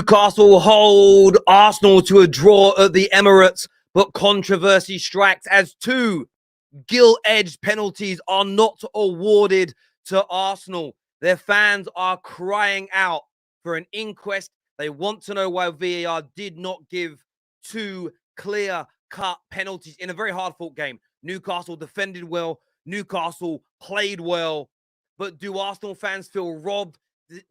Newcastle hold Arsenal to a draw at the Emirates, but controversy strikes as two gilt-edged penalties are not awarded to Arsenal. Their fans are crying out for an inquest. They want to know why VAR did not give two clear-cut penalties in a very hard-fought game. Newcastle defended well. Newcastle played well. But do Arsenal fans feel robbed?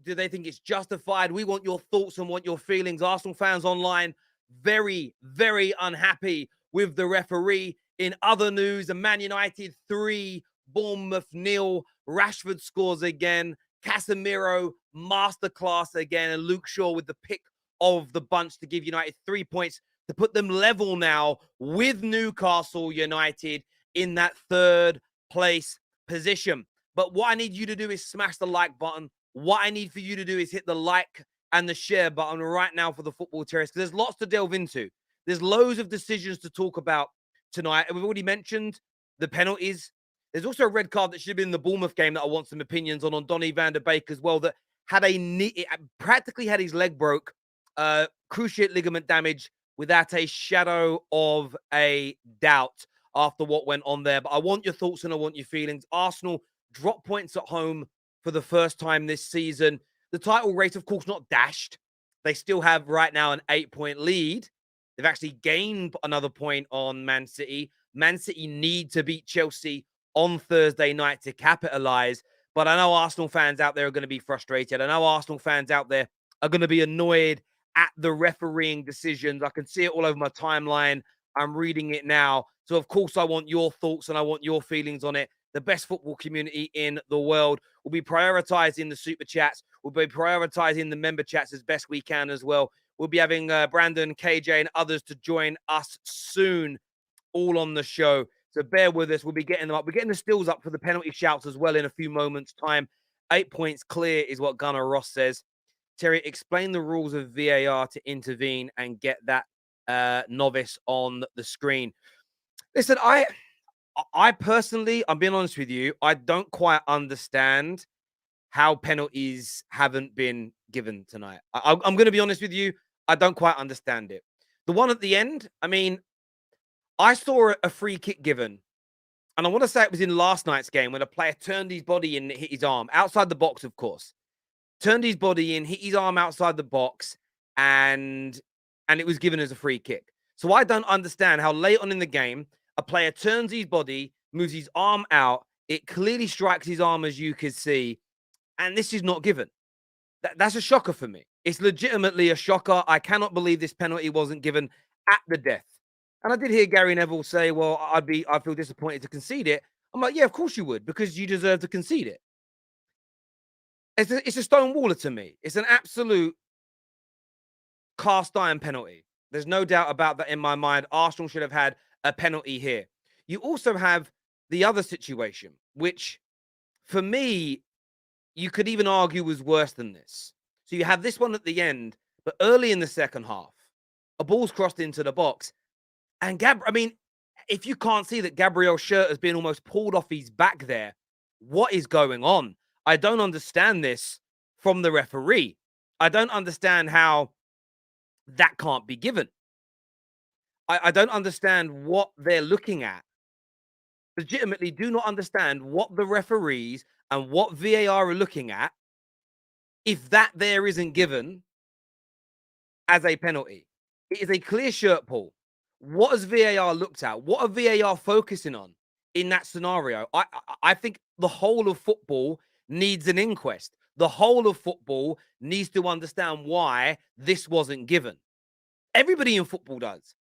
Do they think it's justified? We want your thoughts and want your feelings. Arsenal fans online, very, very unhappy with the referee. In other news, the Man United 3, Bournemouth 0. Rashford scores again. Casemiro, masterclass again. And Luke Shaw with the pick of the bunch to give United 3 points to put them level now with Newcastle United in that third place position. But what I need you to do is smash the like button. What I need for you to do is hit the like and the share button right now for the Football Terrace, because there's lots to delve into. There's loads of decisions to talk about tonight. And we've already mentioned the penalties. There's also a red card that should have been in the Bournemouth game that I want some opinions on Donny van de Beek as well, that had practically had his leg broke, cruciate ligament damage without a shadow of a doubt after what went on there. But I want your thoughts and I want your feelings. Arsenal drop points at home for the first time this season. The title race, of course, not dashed. They still have right now an 8-point lead. They've actually gained another point on Man City. Man City need to beat Chelsea on Thursday night to capitalize. But I know Arsenal fans out there are going to be frustrated. I know Arsenal fans out there are going to be annoyed at the refereeing decisions. I can see it all over my timeline. I'm reading it now. So, of course, I want your thoughts and I want your feelings on it. The best football community in the world. We'll be prioritizing the super chats. We'll be prioritizing the member chats as best we can as well. We'll be having Brandon, KJ, and others to join us soon, all on the show. So bear with us. We'll be getting them up. We're getting the stills up for the penalty shouts as well in a few moments' time. 8 points clear is what Gunnar Ross says. Terry, explain the rules of VAR to intervene and get that novice on the screen. Listen, I personally, I'm being honest with you, I don't quite understand how penalties haven't been given tonight. I'm going to be honest with you. I don't quite understand it. The one at the end, I mean, I saw a free kick given, and I want to say it was in last night's game when a player turned his body in and hit his arm outside the box, of course. Turned his body in, hit his arm outside the box, and it was given as a free kick. So I don't understand how late on in the game, a player turns his body, moves his arm out. It clearly strikes his arm, as you can see, and this is not given. That's a shocker for me. It's legitimately a shocker. I cannot believe this penalty wasn't given at the death. And I did hear Gary Neville say, well, I feel disappointed to concede it. I'm like, yeah, of course you would, because you deserve to concede it. It's a stonewaller to me. It's an absolute cast iron penalty. There's no doubt about that in my mind. Arsenal should have had a penalty here. You also have the other situation, which for me, you could even argue was worse than this. So you have this one at the end, but early in the second half, a ball's crossed into the box. And if you can't see that Gabriel's shirt has been almost pulled off his back there, what is going on? I don't understand this from the referee. I don't understand how that can't be given. I don't understand what they're looking at. Legitimately do not understand what the referees and what VAR are looking at if that there isn't given as a penalty. It is a clear shirt pull. What has VAR looked at? What are VAR focusing on in that scenario? I think the whole of football needs an inquest. The whole of football needs to understand why this wasn't given. Everybody in football does.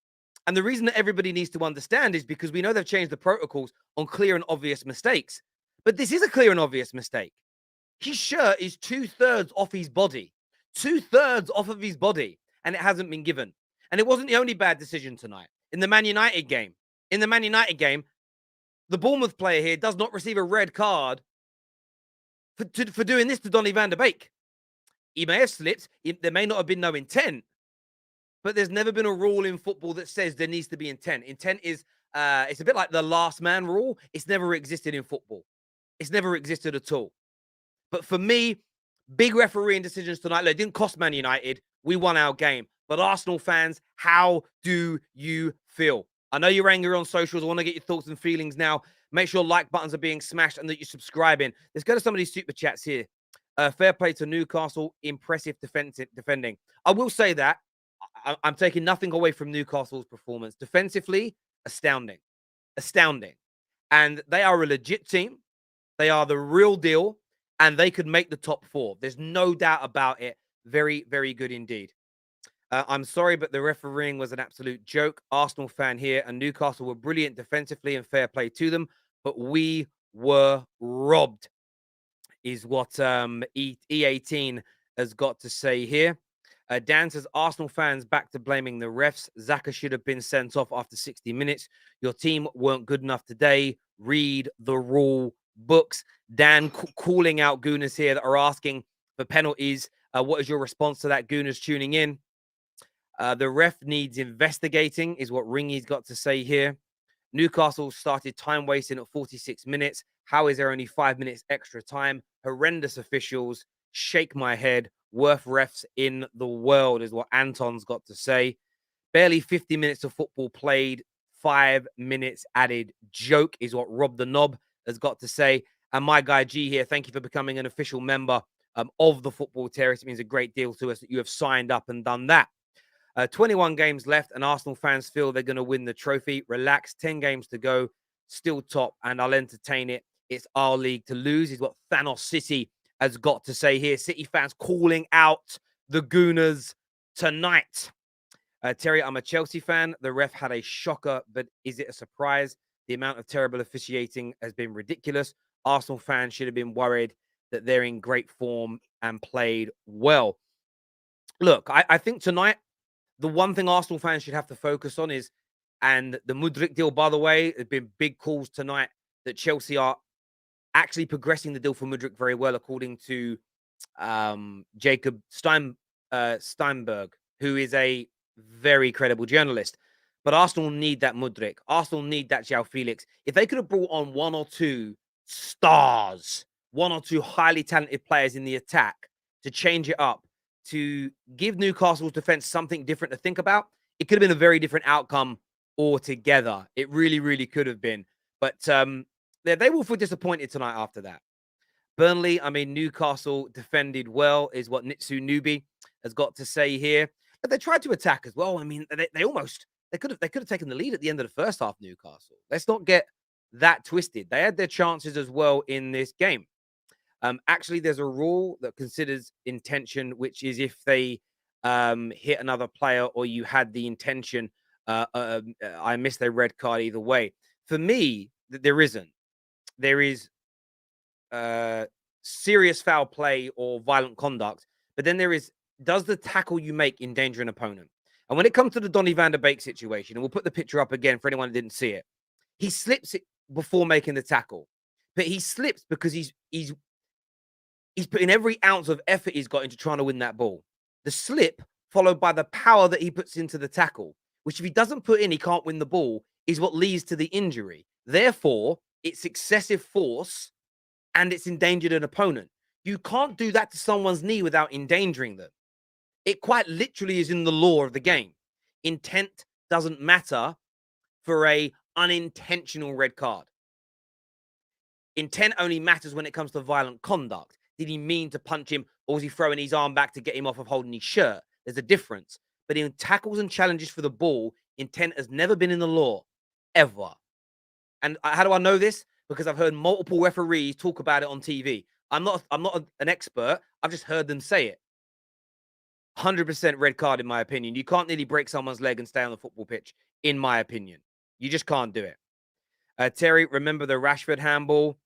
And the reason that everybody needs to understand is because we know they've changed the protocols on clear and obvious mistakes. But this is a clear and obvious mistake. His shirt is 2/3 off his body. 2/3 off of his body. And it hasn't been given. And it wasn't the only bad decision tonight. In the Man United game, the Bournemouth player here does not receive a red card for doing this to Donny van de Beek. He may have slipped. There may not have been no intent. But there's never been a rule in football that says there needs to be intent. Intent is, it's a bit like the last man rule. It's never existed in football. It's never existed at all. But for me, big refereeing decisions tonight. Look, it didn't cost Man United. We won our game. But Arsenal fans, how do you feel? I know you're angry on socials. I want to get your thoughts and feelings now. Make sure like buttons are being smashed and that you're subscribing. Let's go to some of these super chats here. Fair play to Newcastle. Impressive defending. I will say that I'm taking nothing away from Newcastle's performance. Defensively, astounding. Astounding. And they are a legit team. They are the real deal. And they could make the top 4. There's no doubt about it. Very, very good indeed. I'm sorry, but the refereeing was an absolute joke. Arsenal fan here, and Newcastle were brilliant defensively and fair play to them, but we were robbed, is what E18 has got to say here. Dan says, Arsenal fans back to blaming the refs. Xhaka should have been sent off after 60 minutes. Your team weren't good enough today. Read the rule books. Dan calling out Gooners here that are asking for penalties. What is your response to that, Gooners tuning in? The ref needs investigating, is what Ringy's got to say here. Newcastle started time wasting at 46 minutes. How is there only 5 minutes extra time? Horrendous officials. Shake my head. Worst refs in the world, is what Anton's got to say. Barely 50 minutes of football played. 5 minutes added. Joke, is what Rob the Knob has got to say. And my guy G here, thank you for becoming an official member of the Football Terrace. It means a great deal to us that you have signed up and done that. 21 games left, and Arsenal fans feel they're going to win the trophy. Relax, 10 games to go, still top, and I'll entertain it. It's our league to lose, is what Thanos City has got to say here. City fans calling out the Gooners tonight. Terry, I'm a Chelsea fan. The ref had a shocker, but is it a surprise? The amount of terrible officiating has been ridiculous. Arsenal fans should have been worried that they're in great form and played well. Look, I think tonight, the one thing Arsenal fans should have to focus on is, and the Mudryk deal, by the way, there's been big calls tonight that Chelsea are actually progressing the deal for Mudryk very well, according to Jacob Steinberg, who is a very credible journalist. But Arsenal need that Mudryk. Arsenal need that João Felix. If they could have brought on 1 or 2 stars, 1 or 2 highly talented players in the attack to change it up, to give Newcastle's defense something different to think about, it could have been a very different outcome altogether. It really, really could have been. But they will feel disappointed tonight after that. Burnley, I mean, Newcastle defended well, is what Nitsu Newbie has got to say here. But they tried to attack as well. I mean, they could have taken the lead at the end of the first half, Newcastle. Let's not get that twisted. They had their chances as well in this game. Actually, there's a rule that considers intention, which is if they hit another player or you had the intention, I missed a red card either way. For me, there isn't. There is serious foul play or violent conduct, but then there is, does the tackle you make endanger an opponent? And when it comes to the Donny van der Beek situation, and we'll put the picture up again for anyone who didn't see it, he slips it before making the tackle, but he slips because he's putting every ounce of effort he's got into trying to win that ball. The slip, followed by the power that he puts into the tackle, which if he doesn't put in, he can't win the ball, is what leads to the injury. Therefore, it's excessive force and it's endangered an opponent. You can't do that to someone's knee without endangering them. It quite literally is in the law of the game. Intent doesn't matter for a unintentional red card. Intent only matters when it comes to violent conduct. Did he mean to punch him, or was he throwing his arm back to get him off of holding his shirt? There's a difference. But in tackles and challenges for the ball, intent has never been in the law, ever. And how do I know this? Because I've heard multiple referees talk about it on TV. I'm not an expert. I've just heard them say it. 100% red card, in my opinion. You can't nearly break someone's leg and stay on the football pitch, in my opinion. You just can't do it. Terry, remember the Rashford handball?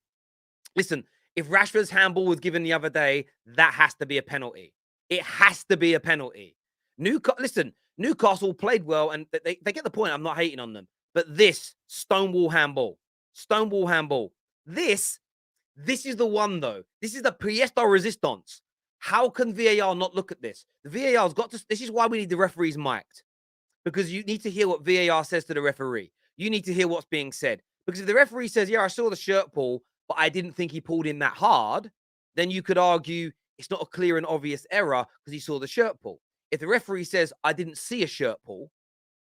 Listen, if Rashford's handball was given the other day, that has to be a penalty. It has to be a penalty. Newcastle played well, and they get the point. I'm not hating on them. But this, Stonewall handball. This is the one, though. This is the pièce de résistance. How can VAR not look at this? The VAR's got to... This is why we need the referees mic'd. Because you need to hear what VAR says to the referee. You need to hear what's being said. Because if the referee says, yeah, I saw the shirt pull, but I didn't think he pulled him that hard, then you could argue it's not a clear and obvious error because he saw the shirt pull. If the referee says, I didn't see a shirt pull,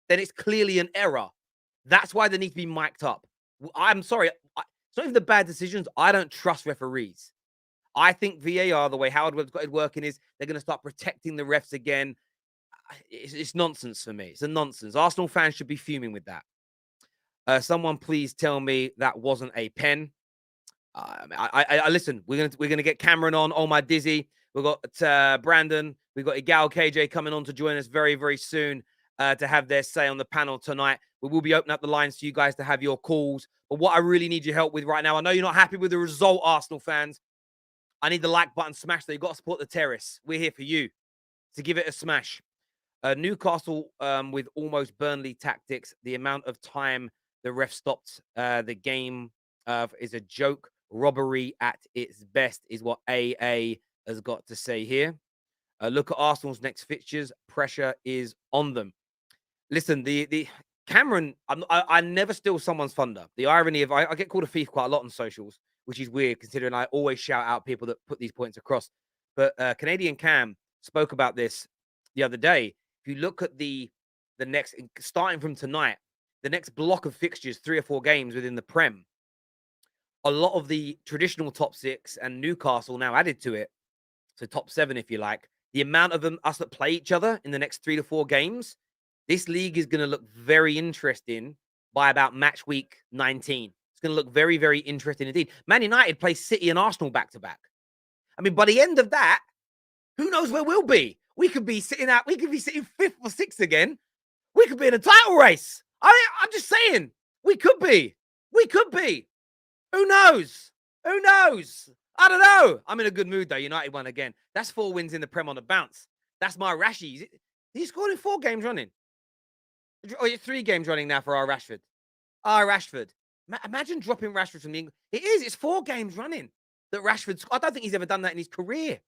then it's clearly an error. That's why they need to be mic'd up. I'm sorry. It's not even the bad decisions. I don't trust referees. I think VAR, the way Howard Webb's got it working, is they're going to start protecting the refs again. It's nonsense for me. It's a nonsense. Arsenal fans should be fuming with that. Someone please tell me that wasn't a pen. I listen. We're gonna get Cameron on. Oh my dizzy. We've got Brandon. We've got Egal KJ coming on to join us very, very soon to have their say on the panel tonight. We will be opening up the lines for you guys to have your calls. But what I really need your help with right now, I know you're not happy with the result, Arsenal fans. I need the like button smashed. You've got to support the terrace. We're here for you to give it a smash. Newcastle with almost Burnley tactics. The amount of time the ref stopped the game is a joke. Robbery at its best is what AA has got to say here. Look at Arsenal's next fixtures. Pressure is on them. Listen, the Cameron, I never steal someone's thunder. The irony of I get called a thief quite a lot on socials, which is weird considering I always shout out people that put these points across. But Canadian Cam spoke about this the other day. If you look at the next, starting from tonight, the next block of fixtures, 3 or 4 games within the Prem, a lot of the traditional top 6 and Newcastle now added to it, so top 7 if you like, the amount of them, us that play each other in the next 3 to 4 games, this league is going to look very interesting by about match week 19. It's going to look very, very interesting indeed. Man United play City and Arsenal back-to-back. I mean, by the end of that, who knows where we'll be? We could be sitting 5th or 6th again. We could be in a title race. I'm just saying, we could be. Who knows? Who knows? I don't know. I'm in a good mood, though. United won again. That's 4 wins in the Prem on the bounce. That's my Rashies. He scored in 4 games running. Oh, it's 3 games running now for our Rashford. Rashford. Imagine dropping Rashford from the England. It is. It's 4 games running that Rashford. I don't think he's ever done that in his career.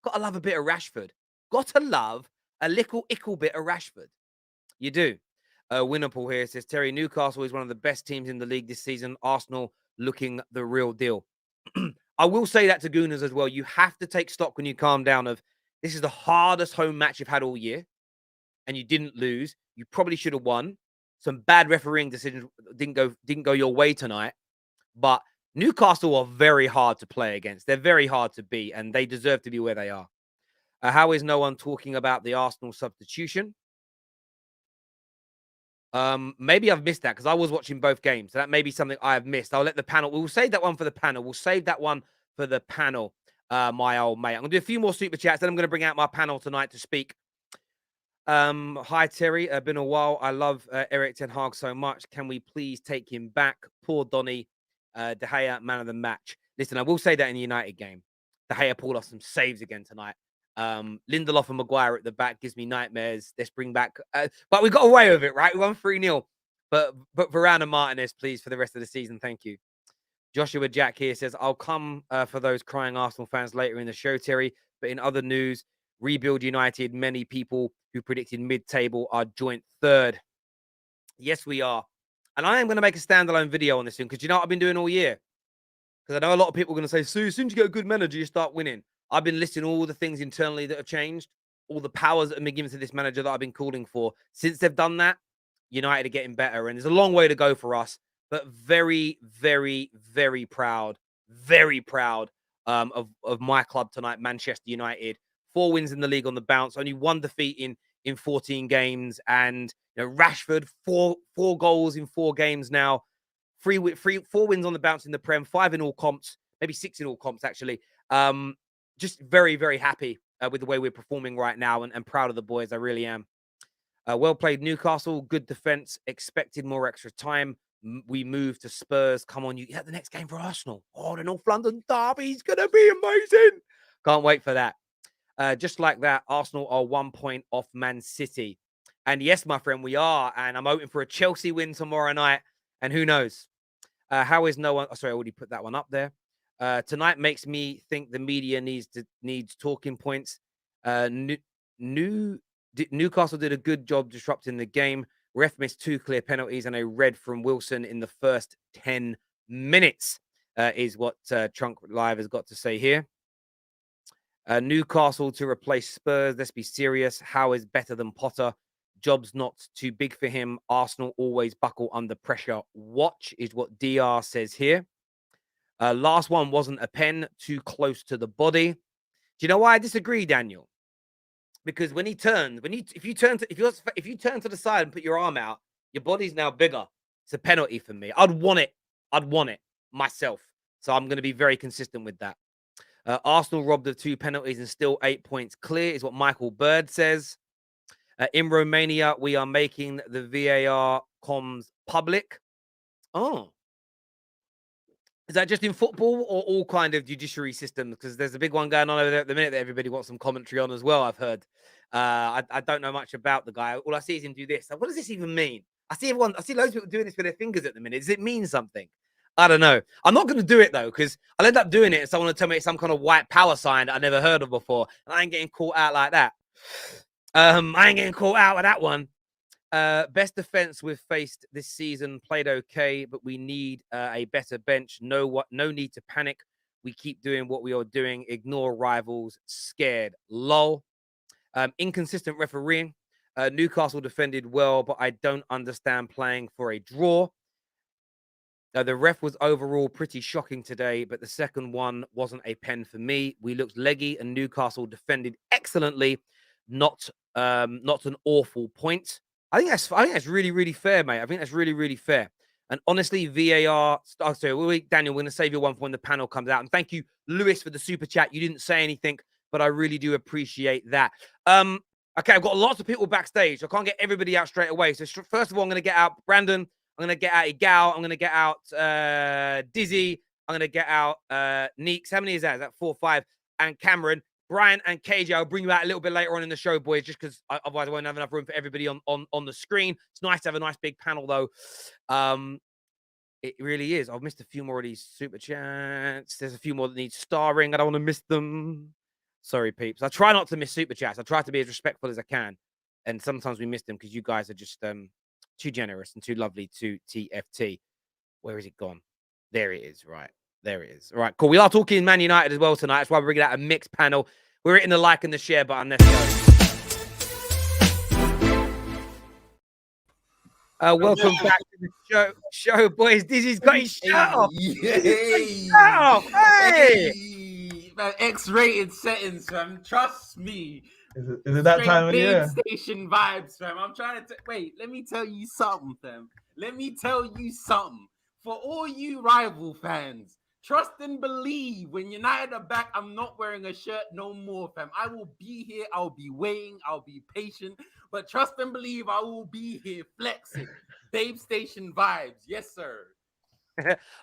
Got to love a bit of Rashford. Got to love a little ickle bit of Rashford. You do. Winnerpool here says, Terry, Newcastle is one of the best teams in the league this season. Arsenal looking the real deal. I will say that to Gooners as well. You have to take stock when you calm down of this is the hardest home match you've had all year and you didn't lose. You probably should have won. Some bad refereeing decisions didn't go your way tonight. But Newcastle are very hard to play against. They're very hard to beat and they deserve to be where they are. How is no one talking about the Arsenal substitution? Maybe I've missed that because I was watching both games. So that may be something I have missed. I'll let the panel. We'll save that one for the panel. My old mate. I'm gonna do a few more super chats. Then I'm gonna bring out my panel tonight to speak. Hi Terry. Been a while. I love Erik ten Hag so much. Can we please take him back? Poor Donny. De Gea, man of the match. Listen, I will say that in the United game, De Gea pulled off some saves again tonight. Lindelof and Maguire at the back gives me nightmares. Let's bring back, but we got away with it, right? We won 3-0. But Varane and Martinez, please, for the rest of the season. Thank you. Joshua Jack here says, I'll come for those crying Arsenal fans later in the show, Terry. But in other news, Rebuild United, many people who predicted mid-table are joint 3rd. Yes, we are. And I am going to make a standalone video on this thing because you know what I've been doing all year? Because I know a lot of people are going to say, so as soon as you get a good manager, you start winning. I've been listing all the things internally that have changed, all the powers that have been given to this manager that I've been calling for. Since they've done that, United are getting better. And there's a long way to go for us, but very, very, very proud of my club tonight, Manchester United. 4 wins in the league on the bounce, only 1 defeat in 14 games. And you know, Rashford, 4 goals in 4 games now. 4 wins on the bounce in the Prem, 5 in all comps, maybe 6 in all comps, actually. Just very, very happy with the way we're performing right now and proud of the boys. I really am. Well played, Newcastle. Good defense. Expected more extra time. We move to Spurs. Come on, you get the next game for Arsenal. Oh, the North London derby is going to be amazing. Can't wait for that. Just like that, Arsenal are 1 point off Man City. And yes, my friend, we are. And I'm hoping for a Chelsea win tomorrow night. And who knows? How is no one... Oh, sorry, I already put that one up there. Tonight makes me think the media needs talking points. Newcastle did a good job disrupting the game. Ref missed 2 clear penalties and a red from Wilson in the first 10 minutes, is what Trunk Live has got to say here. Newcastle to replace Spurs. Let's be serious. Howe is better than Potter. Job's not too big for him. Arsenal always buckle under pressure. Watch is what DR says here. Last one wasn't a pen, too close to the body. Do you know why I disagree, Daniel? Because when he turns, if you turn to the side and put your arm out, your body's now bigger. It's a penalty for me. I'd want it myself. So I'm going to be very consistent with that. Arsenal robbed of 2 penalties and still 8 points clear, is what Michael Bird says. In Romania, we are making the VAR comms public. Oh. Is that just in football or all kind of judiciary systems? Because there's a big one going on over there at the minute that everybody wants some commentary on as well, I've heard. I don't know much about the guy. All I see is him do this. Like, what does this even mean? I see loads of people doing this with their fingers at the minute. Does it mean something? I don't know. I'm not going to do it, though, because I'll end up doing it and someone will tell me it's some kind of white power sign that I never heard of before. And I ain't getting caught out like that. I ain't getting caught out with that one. Best defense we've faced this season, played okay, but we need a better bench. No need to panic. We keep doing what we are doing. Ignore rivals. Scared. Lol. Inconsistent refereeing. Newcastle defended well, but I don't understand playing for a draw. The ref was overall pretty shocking today, but the second one wasn't a pen for me. We looked leggy, and Newcastle defended excellently. Not an awful point. I think that's really, really fair, mate. I think that's really, really fair. And honestly, VAR. Sorry, Daniel, we're going to save your one for when the panel comes out. And thank you, Lewis, for the super chat. You didn't say anything, but I really do appreciate that. Okay, I've got lots of people backstage. I can't get everybody out straight away. So first of all, I'm going to get out Brandon. I'm going to get out Egal. I'm going to get out Dizzy. I'm going to get out Neeks. How many is that? Is that 4 or 5? And Cameron. Brian and KJ, I'll bring you out a little bit later on in the show, boys, just because otherwise I won't have enough room for everybody on the screen. It's nice to have a nice big panel, though. It really is. I've missed a few more of these super chats. There's a few more that need starring. I don't want to miss them. Sorry, peeps. I try not to miss super chats. I try to be as respectful as I can. And sometimes we miss them because you guys are just too generous and too lovely to TFT. Where is it gone? There it is, right. There it is. All right, cool. We are talking Man United as well tonight. That's why we're bringing out a mixed panel. We're hitting the like and the share button. Let's go. Welcome back to the show, boys. Dizzy's got his shirt off. Hey! Man, X-rated settings, fam. Trust me. Is it that time of year? Station vibes, fam. I'm trying to wait. Let me tell you something, fam. Let me tell you something. For all you rival fans, trust and believe. When United are back, I'm not wearing a shirt no more, fam. I will be here. I'll be waiting. I'll be patient. But trust and believe, I will be here flexing. Dave Station vibes. Yes, sir.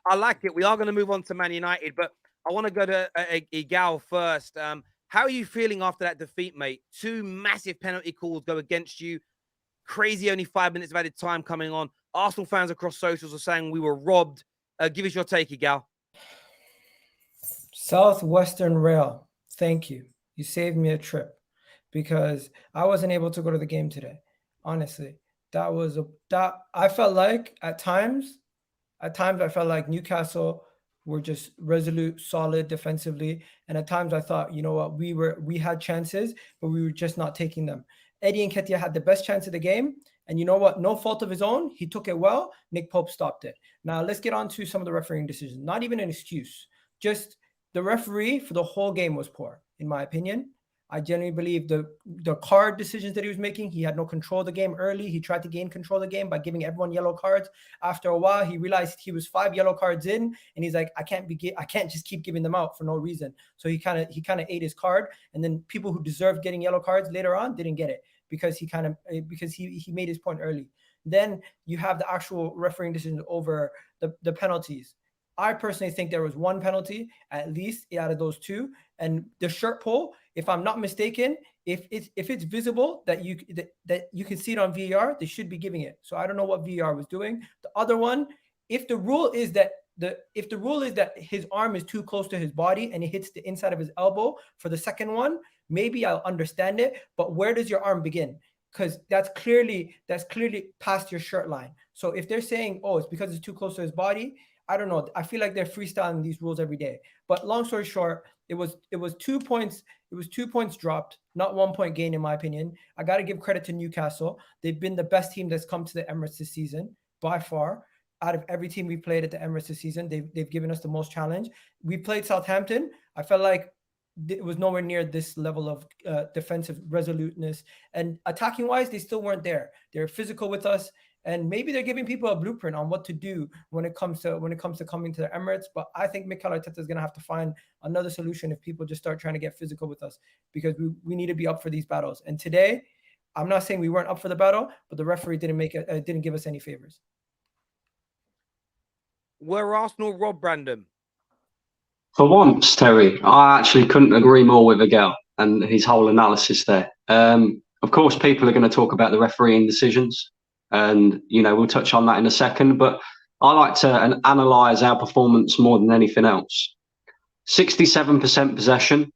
I like it. We are going to move on to Man United, but I want to go to Egal first. How are you feeling after that defeat, mate? 2 massive penalty calls go against you. Crazy, only 5 minutes of added time coming on. Arsenal fans across socials are saying we were robbed. Give us your take, Egal. Southwestern Rail, thank you. You saved me a trip because I wasn't able to go to the game today. Honestly, I felt like at times I felt like Newcastle were just resolute, solid defensively, and at times I thought, you know what, we had chances, but we were just not taking them. Eddie Nketiah had the best chance of the game, and you know what? No fault of his own. He took it well. Nick Pope stopped it. Now let's get on to some of the refereeing decisions. Not even an excuse. Just the referee for the whole game was poor, in my opinion. I genuinely believe the card decisions that he was making, he had no control of the game early. He tried to gain control of the game by giving everyone yellow cards. After a while, he realized he was 5 yellow cards in, and he's like, I can't just keep giving them out for no reason. So he kind of ate his card, and then people who deserved getting yellow cards later on didn't get it because he made his point early. Then you have the actual refereeing decisions over the penalties. I personally think there was 1 penalty at least out of those 2, and the shirt pull, if I'm not mistaken, if it's visible that you can see it on VAR, they should be giving it. So I don't know what VAR was doing. The other one, if the rule is that his arm is too close to his body and it hits the inside of his elbow for the second one, maybe I'll understand it. But where does your arm begin? Because that's clearly past your shirt line. So if they're saying, oh, it's because it's too close to his body, I don't know. I feel like they're freestyling these rules every day. But long story short, it was 2 points. It was 2 points dropped, not 1 point gain, in my opinion. I got to give credit to Newcastle. They've been the best team that's come to the Emirates this season by far. Out of every team we played at the Emirates this season, they've given us the most challenge. We played Southampton. I felt like it was nowhere near this level of defensive resoluteness, and attacking wise, they still weren't there. They're physical with us, and maybe they're giving people a blueprint on what to do when it comes to coming to the Emirates. But I think Mikel Arteta is going to have to find another solution if people just start trying to get physical with us, because we need to be up for these battles. And today, I'm not saying we weren't up for the battle, but the referee didn't give us any favors. Were Arsenal robbed, Brandon? For once, Terry, I actually couldn't agree more with Egal and his whole analysis there. Of course, people are going to talk about the refereeing decisions, and we'll touch on that in a second. But I like to analyse our performance more than anything else. 67% possession,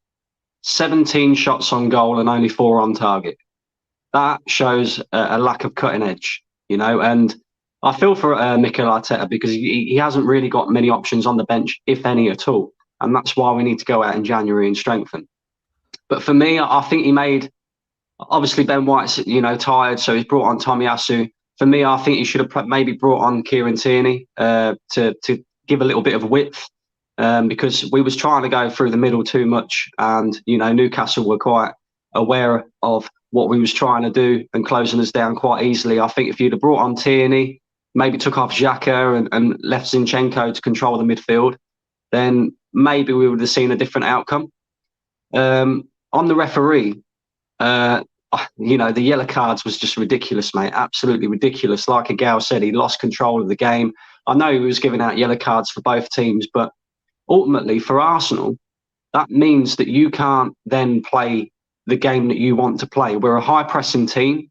17 shots on goal, and only 4 on target. That shows a lack of cutting edge, and I feel for Mikel Arteta, because he hasn't really got many options on the bench, if any at all. And that's why we need to go out in January and strengthen. But for me, I think he made, obviously Ben White's, tired, so he's brought on Tomiyasu. For me, I think he should have maybe brought on Kieran Tierney to give a little bit of width, because we was trying to go through the middle too much. And, Newcastle were quite aware of what we was trying to do and closing us down quite easily. I think if you'd have brought on Tierney, maybe took off Xhaka and left Zinchenko to control the midfield, then maybe we would have seen a different outcome. On the referee, the yellow cards was just ridiculous, mate. Absolutely ridiculous. Like Egal said, he lost control of the game. I know he was giving out yellow cards for both teams, but ultimately for Arsenal, that means that you can't then play the game that you want to play. We're a high-pressing team.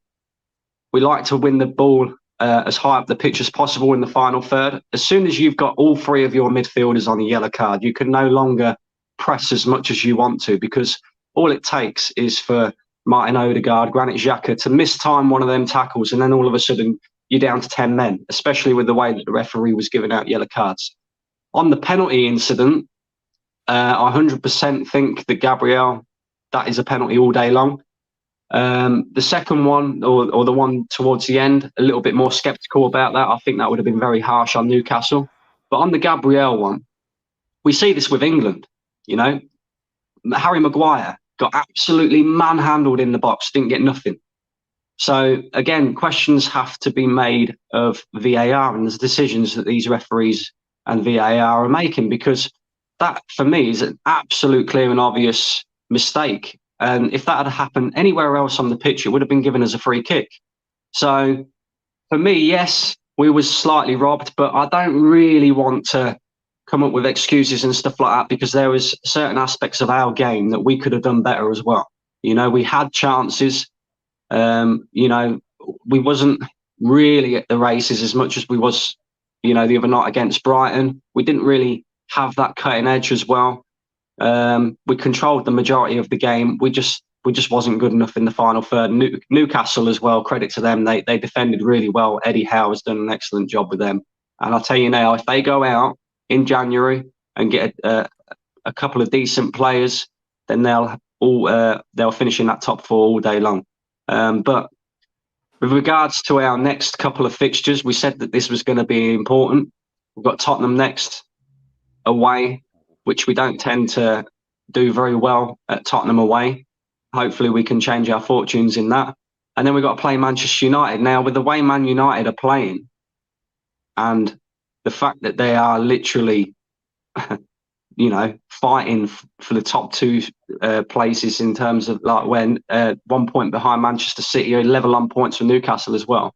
We like to win the ball as high up the pitch as possible in the final third. As soon as you've got all 3 of your midfielders on a yellow card, you can no longer press as much as you want to, because all it takes is for Martin Odegaard, Granit Xhaka to mistime one of them tackles, and then all of a sudden you're down to 10 men, especially with the way that the referee was giving out yellow cards. On the penalty incident, I 100% think that Gabriel, that is a penalty all day long. The second one, or the one towards the end, a little bit more sceptical about that. I think that would have been very harsh on Newcastle. But on the Gabriel one, we see this with England. Harry Maguire got absolutely manhandled in the box, didn't get nothing. So again, questions have to be made of VAR and the decisions that these referees and VAR are making, because that, for me, is an absolute clear and obvious mistake. And if that had happened anywhere else on the pitch, it would have been given as a free kick. So for me, yes, we was slightly robbed, but I don't really want to come up with excuses and stuff like that, because there was certain aspects of our game that we could have done better as well. We had chances. We wasn't really at the races as much as we was, the other night against Brighton. We didn't really have that cutting edge as well. We controlled the majority of the game. We just wasn't good enough in the final third. Newcastle as well, credit to them. They defended really well. Eddie Howe has done an excellent job with them. And I'll tell you now, if they go out in January and get a couple of decent players, then they'll finish in that top 4 all day long. But with regards to our next couple of fixtures, we said that this was going to be important. We've got Tottenham next away, which we don't tend to do very well at Tottenham away. Hopefully we can change our fortunes in that. And then we've got to play Manchester United. Now, with the way Man United are playing and the fact that they are literally, fighting for the top 2 places in terms of when 1 point behind Manchester City, are level on points with Newcastle as well.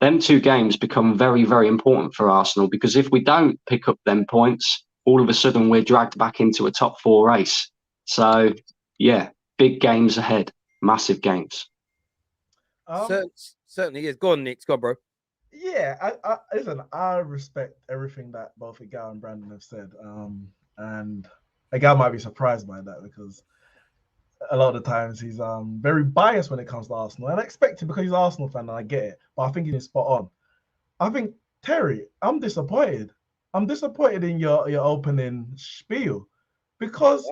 Them 2 games become very, very important for Arsenal, because if we don't pick up them points, all of a sudden we're dragged back into a top 4 race. So, yeah, big games ahead, massive games. Certainly is. Go on, Neeks. Go on, bro. Yeah, listen, I respect everything that both Egal and Brandon have said. And Egal might be surprised by that, because a lot of the times he's very biased when it comes to Arsenal. And I expect it because he's an Arsenal fan, and I get it. But I think he's spot on. I think, Terry, I'm disappointed I'm disappointed in your opening spiel because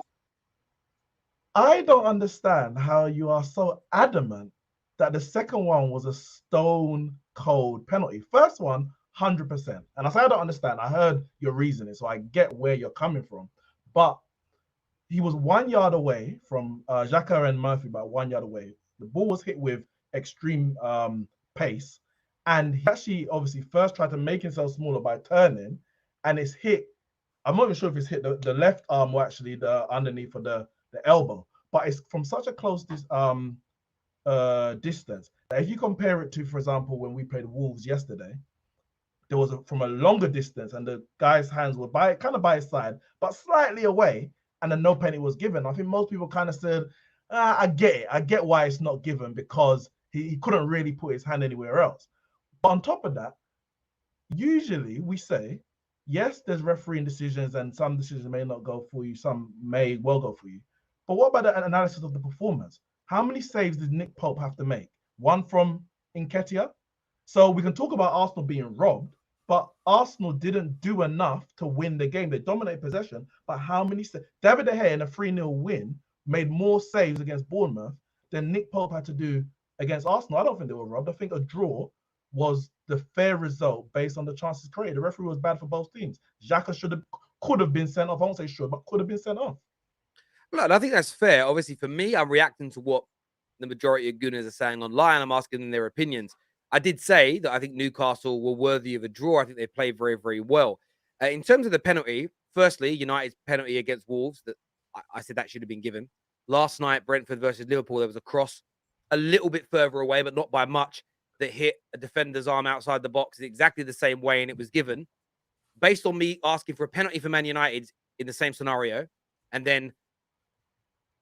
I don't understand how you are so adamant that the second one was a stone cold penalty. First one, 100%. And I say I don't understand. I heard your reasoning, so I get where you're coming from. But he was 1 yard away from Xhaka and Murphy, about 1 yard away. The ball was hit with extreme pace. And he actually obviously first tried to make himself smaller by turning, and it's hit. I'm not even sure if it's hit the left arm or actually the underneath of the elbow, but it's from such a close distance. If you compare it to, for example, when we played Wolves yesterday, there was from a longer distance, and the guy's hands were kind of by his side, but slightly away, and then no penalty was given. I think most people kind of said, I get it. I get why it's not given because he couldn't really put his hand anywhere else. But on top of that, usually we say, yes, there's refereeing decisions, and some decisions may not go for you, some may well go for you. But what about the analysis of the performance? How many saves did Nick Pope have to make? One from Nketiah? So we can talk about Arsenal being robbed, but Arsenal didn't do enough to win the game. They dominated possession, but how many saves? David De Gea in a 3-0 win made more saves against Bournemouth than Nick Pope had to do against Arsenal. I don't think they were robbed. I think a draw was the fair result based on the chances created. The referee was bad for both teams. Xhaka could have been sent off. I won't say should, but could have been sent off. Look, I think that's fair. Obviously, for me, I'm reacting to what the majority of Gunners are saying online. I'm asking them their opinions. I did say that I think Newcastle were worthy of a draw. I think they played very, very well. In terms of the penalty, firstly, United's penalty against Wolves, that I said that should have been given. Last night, Brentford versus Liverpool, there was a cross a little bit further away, but not by much, that hit a defender's arm outside the box in exactly the same way, and it was given. Based on me asking for a penalty for Man United in the same scenario, and then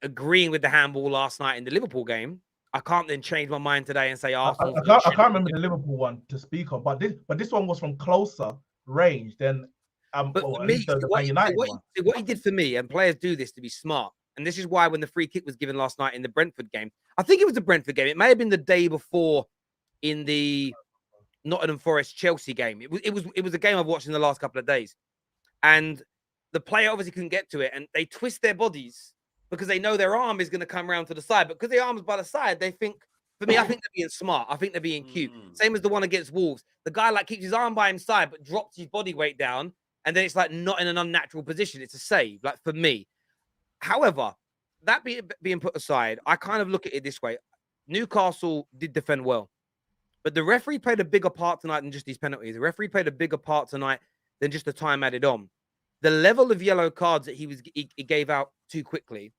agreeing with the handball last night in the Liverpool game, I can't then change my mind today and say Arsenal. I can't remember the Liverpool one to speak of, but this one was from closer range than but for me, what he did for me, and players do this to be smart, and this is why when the free kick was given last night in the Brentford game, I think it was the Brentford game. It may have been the day before in the Nottingham Forest Chelsea game. It was a game I've watched in the last couple of days, and the player obviously couldn't get to it, and they twist their bodies because they know their arm is going to come around to the side. But because their arm's by the side, they think, for me, I think they're being smart. I think they're being cute. Same as the one against Wolves. The guy keeps his arm by his side, but drops his body weight down. And then it's not in an unnatural position. It's a save, for me. However, that being put aside, I kind of look at it this way. Newcastle did defend well. But the referee played a bigger part tonight than just these penalties. The referee played a bigger part tonight than just the time added on. The level of yellow cards that he gave out too quickly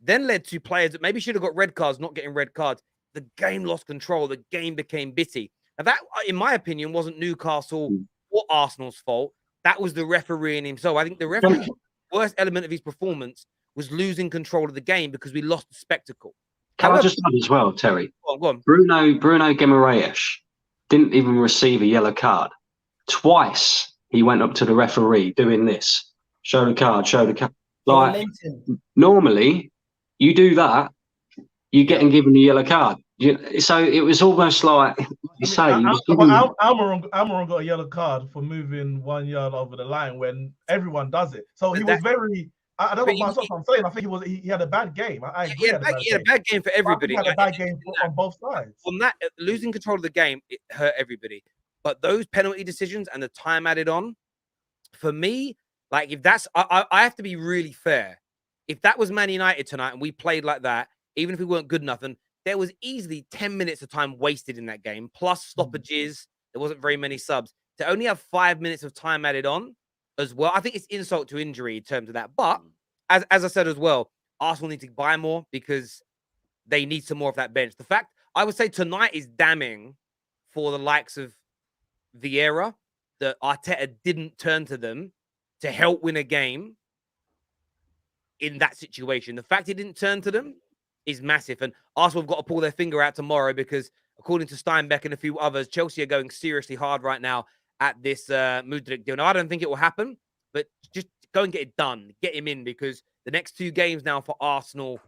then led to players that maybe should have got red cards, not getting red cards. The game lost control. The game became bitty. Now, that, in my opinion, wasn't Newcastle or Arsenal's fault. That was the referee in himself. I think the referee's worst element of his performance was losing control of the game because we lost the spectacle. Can I just add as well, Terry? Go on. Bruno Guimaraes didn't even receive a yellow card. Twice he went up to the referee doing this. Show the card. Normally, you do that, you're getting given a yellow card. So it was almost like you say. Almiron got a yellow card for moving 1 yard over the line when everyone does it. So he was very. I don't know what I'm saying. I think he had a bad game. I agree. He had a bad game for everybody. He had a bad game on both sides. On that, losing control of the game, it hurt everybody. But those penalty decisions and the time added on, for me, if that's, I have to be really fair. If that was Man United tonight and we played like that, even if we weren't good enough, and there was easily 10 minutes of time wasted in that game, plus stoppages. There wasn't very many subs. To only have 5 minutes of time added on as well, I think it's insult to injury in terms of that. But as I said as well, Arsenal need to buy more because they need some more of that bench. The fact, I would say tonight is damning for the likes of Vieira, that Arteta didn't turn to them to help win a game in that situation. The fact he didn't turn to them is massive. And Arsenal have got to pull their finger out tomorrow because, according to Steinbeck and a few others, Chelsea are going seriously hard right now at this Mudryk deal. Now, I don't think it will happen, but just go and get it done. Get him in, because the next 2 games now for Arsenal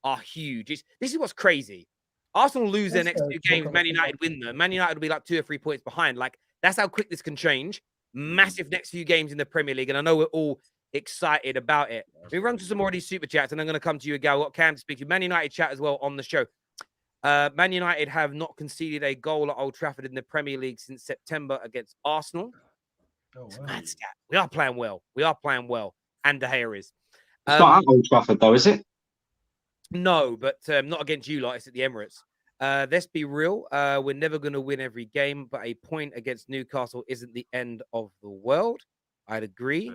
are huge. This is what's crazy. Arsenal lose their next 2 games. Man United win them. Man United will be 2 or 3 points behind. That's how quick this can change. Massive next few games in the Premier League, and I know we're all excited about it. We run to some more of these super chats, and I'm going to come to you, Gal. What Cam to speak to? Man United chat as well on the show. Man United have not conceded a goal at Old Trafford in the Premier League since September against Arsenal. Oh, wow. Mad stat. We are playing well. We are playing well. And De Gea is. It's not at Old Trafford, though, is it? No, but not against you lot. It's at the Emirates. Let's be real. We're never going to win every game, but a point against Newcastle isn't the end of the world. I'd agree.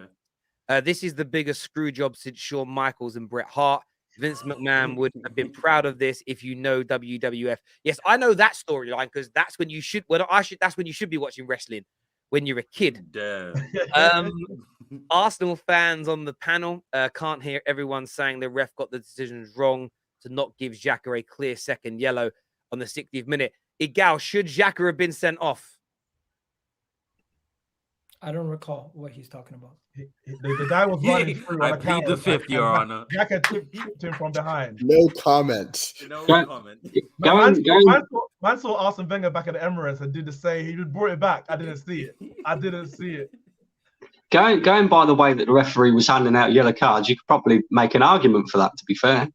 This is the biggest screw job since Shawn Michaels and Bret Hart. Vince McMahon would have been proud of this if you know WWF. Yes, I know that storyline because that's when you should. Well, that's when you should be watching wrestling when you're a kid. Arsenal fans on the panel can't hear everyone saying the ref got the decisions wrong to not give Xhaka a clear second yellow on the 60th minute. Egal, should Xhaka have been sent off? I don't recall what he's talking about. The guy was running through. I plead the fifth, Your Honor. Xhaka tripped him from behind. No comment. No comment. Man saw Arsene Wenger back at the Emirates and did the same. He brought it back. I didn't see it. Going by the way that the referee was handing out yellow cards, you could probably make an argument for that, to be fair.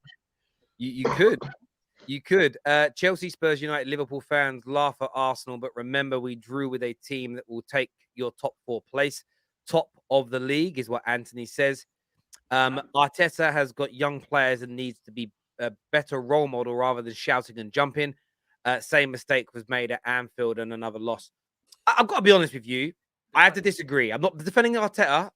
You could. You could. Chelsea, Spurs, United, Liverpool fans laugh at Arsenal, but remember we drew with a team that will take your top 4 place. Top of the league is what Anthony says. Arteta has got young players and needs to be a better role model rather than shouting and jumping. Same mistake was made at Anfield and another loss. I've got to be honest with you. I have to disagree. I'm not defending Arteta.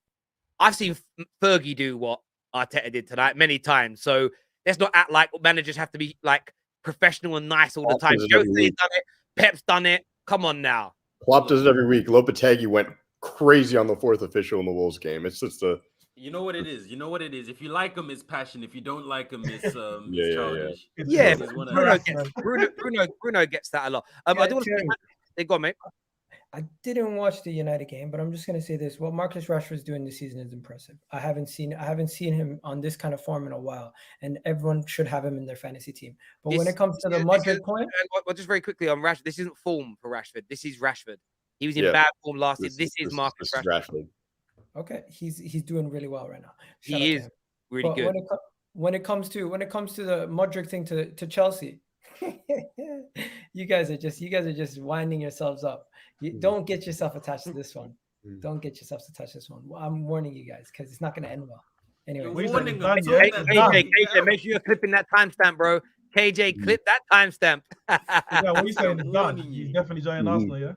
I've seen Fergie do what Arteta did tonight many times. So let's not act like managers have to be like professional and nice all the time. Jose's done it. Pep's done it. Come on now. Klopp does it every week. Lopetegui went crazy on the 4th official in the Wolves game. It's just a... You know what it is. If you like him, it's passion. If you don't like him, it's childish. Yeah, Bruno gets that a lot. I do want to go on, mate. I didn't watch the United game, but I'm just going to say this: what Marcus Rashford's doing this season is impressive. I haven't seen him on this kind of form in a while, and everyone should have him in their fantasy team. But when it comes to the Mudryk point, well, just very quickly on Rashford, this isn't form for Rashford. This is Rashford. He was in bad form last year. This is Marcus Rashford. Okay, he's doing really well right now. He is really good. When it comes to the Mudryk thing to Chelsea, you guys are just winding yourselves up. Don't get yourself attached to this one. Don't get yourself attached to this one. I'm warning you guys because it's not going to end well. Anyway, KJ, make sure you're clipping that timestamp, bro. KJ, clip that timestamp. Yeah, what are you saying? It's done. He's definitely joining Arsenal, yeah?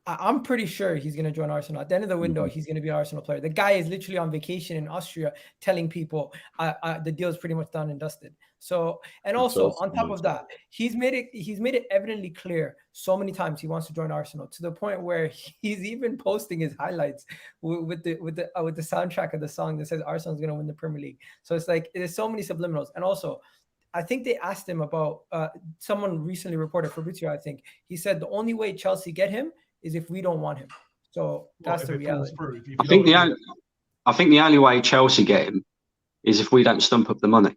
I'm pretty sure he's going to join Arsenal. At the end of the window, he's going to be an Arsenal player. The guy is literally on vacation in Austria telling people the deal is pretty much done and dusted. So, and also on top of that, he's made it evidently clear so many times he wants to join Arsenal to the point where he's even posting his highlights with the soundtrack of the song that says Arsenal's going to win the Premier League. So it's like there's so many subliminals. And also, I think they asked him about someone recently reported, Fabrizio, I think he said the only way Chelsea get him is if we don't want him. So that's the reality. I think the only way Chelsea get him is if we don't stump up the money.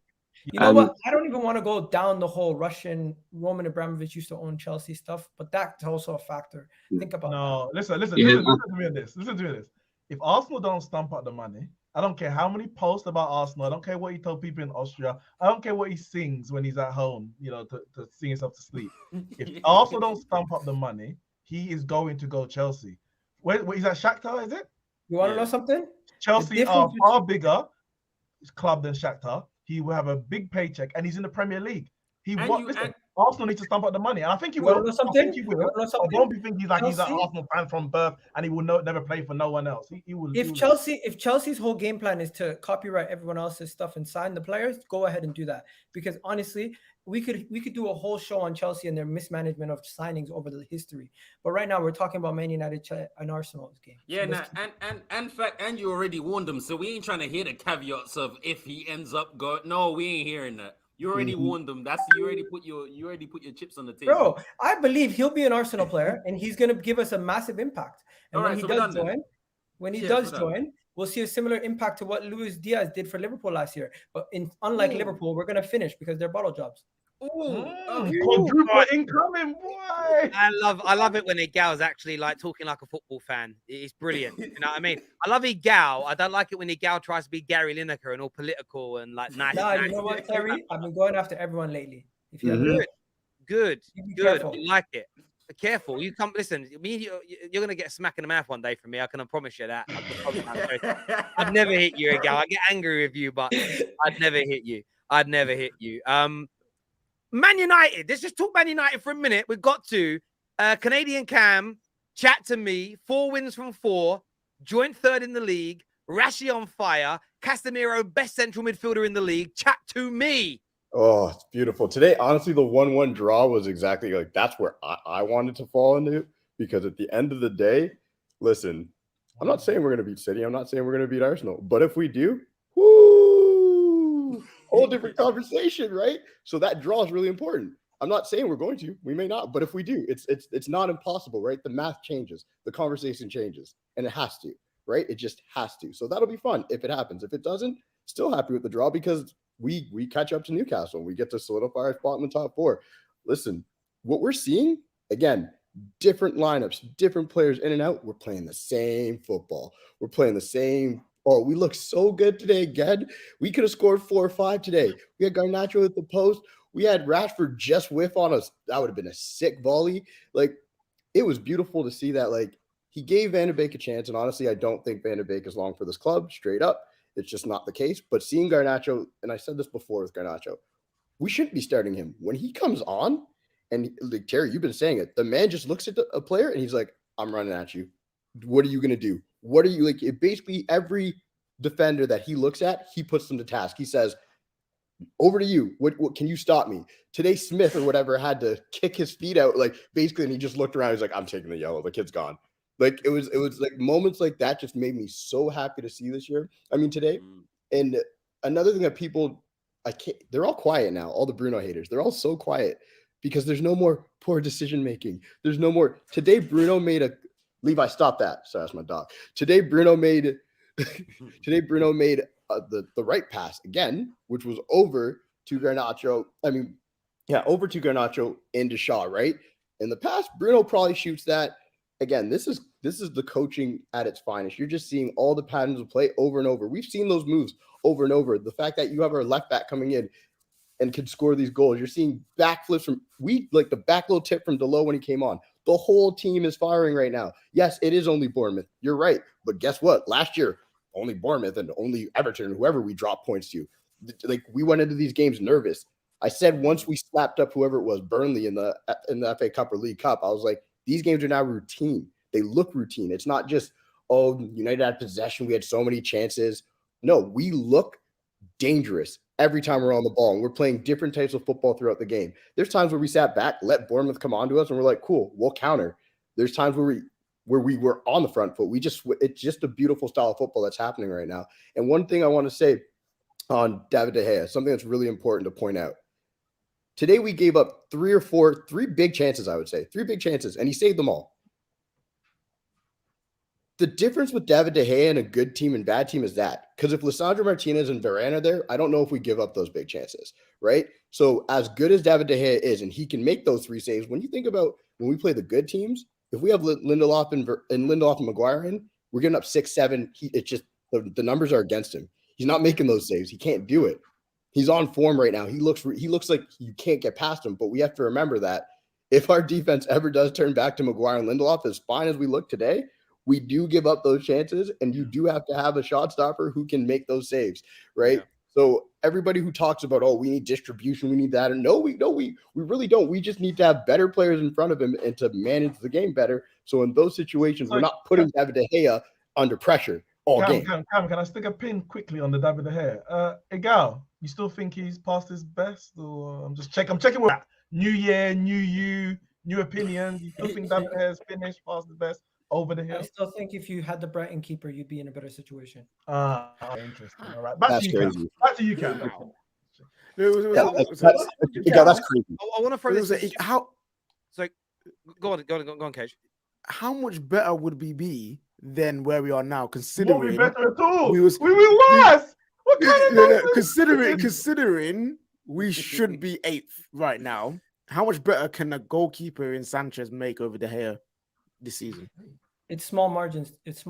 You know what? I don't even want to go down the whole Russian Roman Abramovich used to own Chelsea stuff, but that's also a factor. Think about that. Listen to me on this. Listen to me on this. If Arsenal don't stump up the money, I don't care how many posts about Arsenal. I don't care what he told people in Austria. I don't care what he sings when he's at home, to sing himself to sleep. If Arsenal don't stump up the money, he is going to go Chelsea. Where is that Shakhtar, is it? You want to know something? Chelsea are far bigger club than Shakhtar. He will have a big paycheck, and he's in the Premier League. Arsenal need to stump up the money, and I think he will. I think he will. I don't think he's an Arsenal fan from birth, and he will never play for no one else. He will. If Chelsea's whole game plan is to copyright everyone else's stuff and sign the players, go ahead and do that. Because honestly, we could do a whole show on Chelsea and their mismanagement of signings over the history. But right now, we're talking about Man United and Arsenal's game. Yeah, and you already warned them, so we ain't trying to hear the caveats of if he ends up going. No, we ain't hearing that. You already warned them. You already put your chips on the table. Bro, I believe he'll be an Arsenal player and he's going to give us a massive impact. And when he does join, we'll see a similar impact to what Luis Diaz did for Liverpool last year. But unlike Liverpool, we're going to finish because they're bottle jobs. Quadruple incoming, boy. I love it when Egal's actually like talking like a football fan. It's brilliant. You know what I mean? I love Egal. I don't like it when Egal tries to be Gary Lineker and all political and like nice. Nah, you know what, Terry? I've been going after everyone lately. If you ever Good. Careful. I like it. Careful. You come. Listen. You're gonna get a smack in the mouth one day from me. I can promise you that. I'd never hit you, Egal. I get angry with you, but I'd never hit you. Man United. Let's just talk Man United for a minute. We've got to. Canadian Cam, chat to me. 4 wins from 4. Joint 3rd in the league. Rashi on fire. Casemiro, best central midfielder in the league. Chat to me. Oh, it's beautiful. Today, honestly, the 1-1 draw was exactly like that's where I wanted to fall into, because at the end of the day, listen, I'm not saying we're going to beat City. I'm not saying we're going to beat Arsenal. But if we do, whoo, whole different conversation, right? So that draw is really important. I'm not saying we're going to. We may not. But if we do, it's not impossible, right? The math changes. The conversation changes. And it has to, right? It just has to. So that'll be fun if it happens. If it doesn't, still happy with the draw because we catch up to Newcastle and we get to solidify our spot in the top 4. Listen, what we're seeing, again, different lineups, different players in and out. We're playing the same football. We're playing the same. Oh, we look so good today again. We could have scored 4 or 5 today. We had Garnacho at the post. We had Rashford just whiff on us. That would have been a sick volley. Like, it was beautiful to see that. Like, he gave Van de Beek a chance. And honestly, I don't think Van de Beek is long for this club, straight up. It's just not the case. But seeing Garnacho, and I said this before with Garnacho, we shouldn't be starting him. When he comes on, and like Terry, you've been saying it, the man just looks at a player and he's like, I'm running at you. What are you going to do? What are you like? Basically, every defender that he looks at, he puts them to task. He says, over to you. What can you stop me? Today, Smith or whatever had to kick his feet out, like basically, and he just looked around. He's like, I'm taking the yellow. The kid's gone. Like it was like moments like that just made me so happy to see this year. I mean, today. And another thing that people, they're all quiet now. All the Bruno haters, they're all so quiet because there's no more poor decision making. There's no more. Today, Bruno made Levi, stop that. Sorry, that's my dog. Today, Bruno made the right pass again, which was over to Garnacho. Over to Garnacho into Shaw, right? In the past, Bruno probably shoots that. Again, this is the coaching at its finest. You're just seeing all the patterns of play over and over. We've seen those moves over and over. The fact that you have our left back coming in and can score these goals. You're seeing backflips like the back low tip from Delo when he came on. The whole team is firing right now. Yes, it is only Bournemouth. You're right. But guess what? Last year, only Bournemouth and only Everton, whoever we drop points to. Like we went into these games nervous. I said once we slapped up whoever it was, Burnley in the FA Cup or League Cup, I was like, these games are now routine. They look routine. It's not just, United had possession. We had so many chances. No, we look dangerous every time we're on the ball, and we're playing different types of football throughout the game. There's times where we sat back, let Bournemouth come on to us, and we're like, cool, we'll counter. There's times where we were on the front foot. It's just a beautiful style of football that's happening right now. And one thing I want to say on David De Gea, something that's really important to point out. Today we gave up 3 big chances, I would say. 3 big chances, and he saved them all. The difference with David De Gea and a good team and bad team is that. Because if Lisandro Martinez and Varane are there, I don't know if we give up those big chances, right? So as good as David De Gea is, and he can make those 3 saves, when you think about when we play the good teams, if we have Lindelof and Maguire in, we're getting up 6, 7. It's just the numbers are against him. He's not making those saves. He can't do it. He's on form right now. He looks like you can't get past him. But we have to remember that if our defense ever does turn back to Maguire and Lindelof, as fine as we look today, we do give up those chances, and you do have to have a shot stopper who can make those saves, right? Yeah. So everybody who talks about, we need distribution, we need that, and no, we really don't. We just need to have better players in front of him and to manage the game better. So in those situations, we're not putting David De Gea under pressure all game. Can I stick a pin quickly on the David De Gea? Egal, you still think he's past his best, or I'm checking with that. New year, new you, new opinions. You still think David De Gea is finished past his best? Over the hill. I still think if you had the Brighton keeper, you'd be in a better situation. Interesting. All right, back to you, Cam. That's crazy. I want to throw this. So, go on, Cage. How much better would we be than where we are now? Considering we better at all. We will worse. What kind of considering we should be 8th right now. How much better can a goalkeeper in Sanchez make over De Gea this season? It's small margins. It's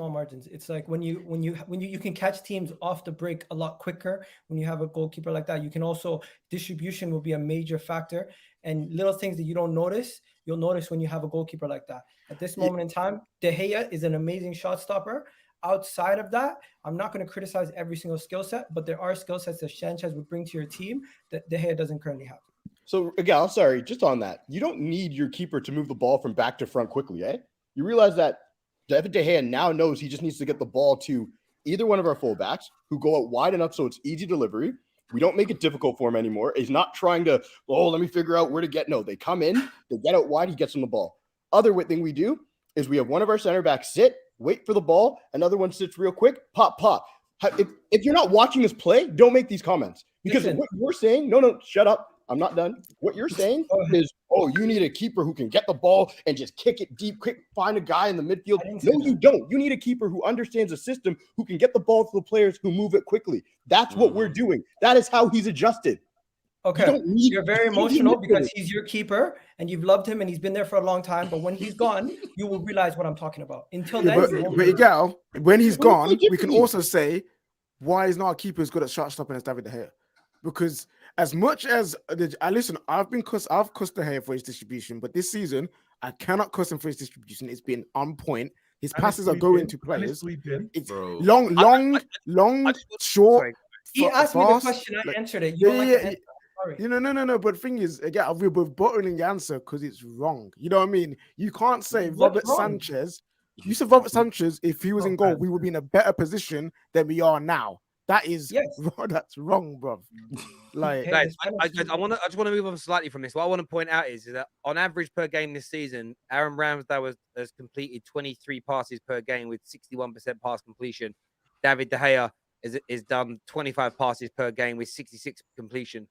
like when you can catch teams off the break a lot quicker when you have a goalkeeper like that. You can also, distribution will be a major factor, and little things that you don't notice, you'll notice when you have a goalkeeper like that. At this moment in time, De Gea is an amazing shot stopper. Outside of that, I'm not going to criticize every single skill set, but there are skill sets that Sanchez would bring to your team that De Gea doesn't currently have. So, Egal, sorry, just on that, you don't need your keeper to move the ball from back to front quickly, eh? You realize that David De Gea now knows he just needs to get the ball to either one of our fullbacks who go out wide enough so it's easy delivery. We don't make it difficult for him anymore. He's not trying to, let me figure out where to get. No, they come in, they get out wide, he gets them the ball. Other thing we do is we have one of our center backs sit, wait for the ball, another one sits real quick, pop. If you're not watching this play, don't make these comments. Because what you're saying, no, shut up. I'm not done. What you're saying is, you need a keeper who can get the ball and just kick it deep, quick, find a guy in the midfield. No, you don't. You need a keeper who understands the system, who can get the ball to the players who move it quickly. That's what we're doing. That is how he's adjusted. Okay, you're very emotional because he's your keeper and you've loved him and he's been there for a long time. But when he's gone, you will realize what I'm talking about. Until then, but Egal, when he's gone, we can also say why is not a keeper as good at shot stopping as David De Gea? Because as much as I've cussed De Gea for his distribution, but this season I cannot cuss him for his distribution. It's been on point. His passes are going to players. It's long, short. He asked me the question. I answered it. No. But the thing is, again, we're bottling the answer because it's wrong. You know what I mean? You can't say Robert Sanchez. You said Robert Sanchez, if he was in goal, we would be in a better position than we are now. That is that's wrong, bro. Like, guys, I just want to move on slightly from this. What I want to point out is that on average per game this season, Aaron Ramsdale has completed 23 passes per game with 61% pass completion. David De Gea is done 25 passes per game with 66 completion.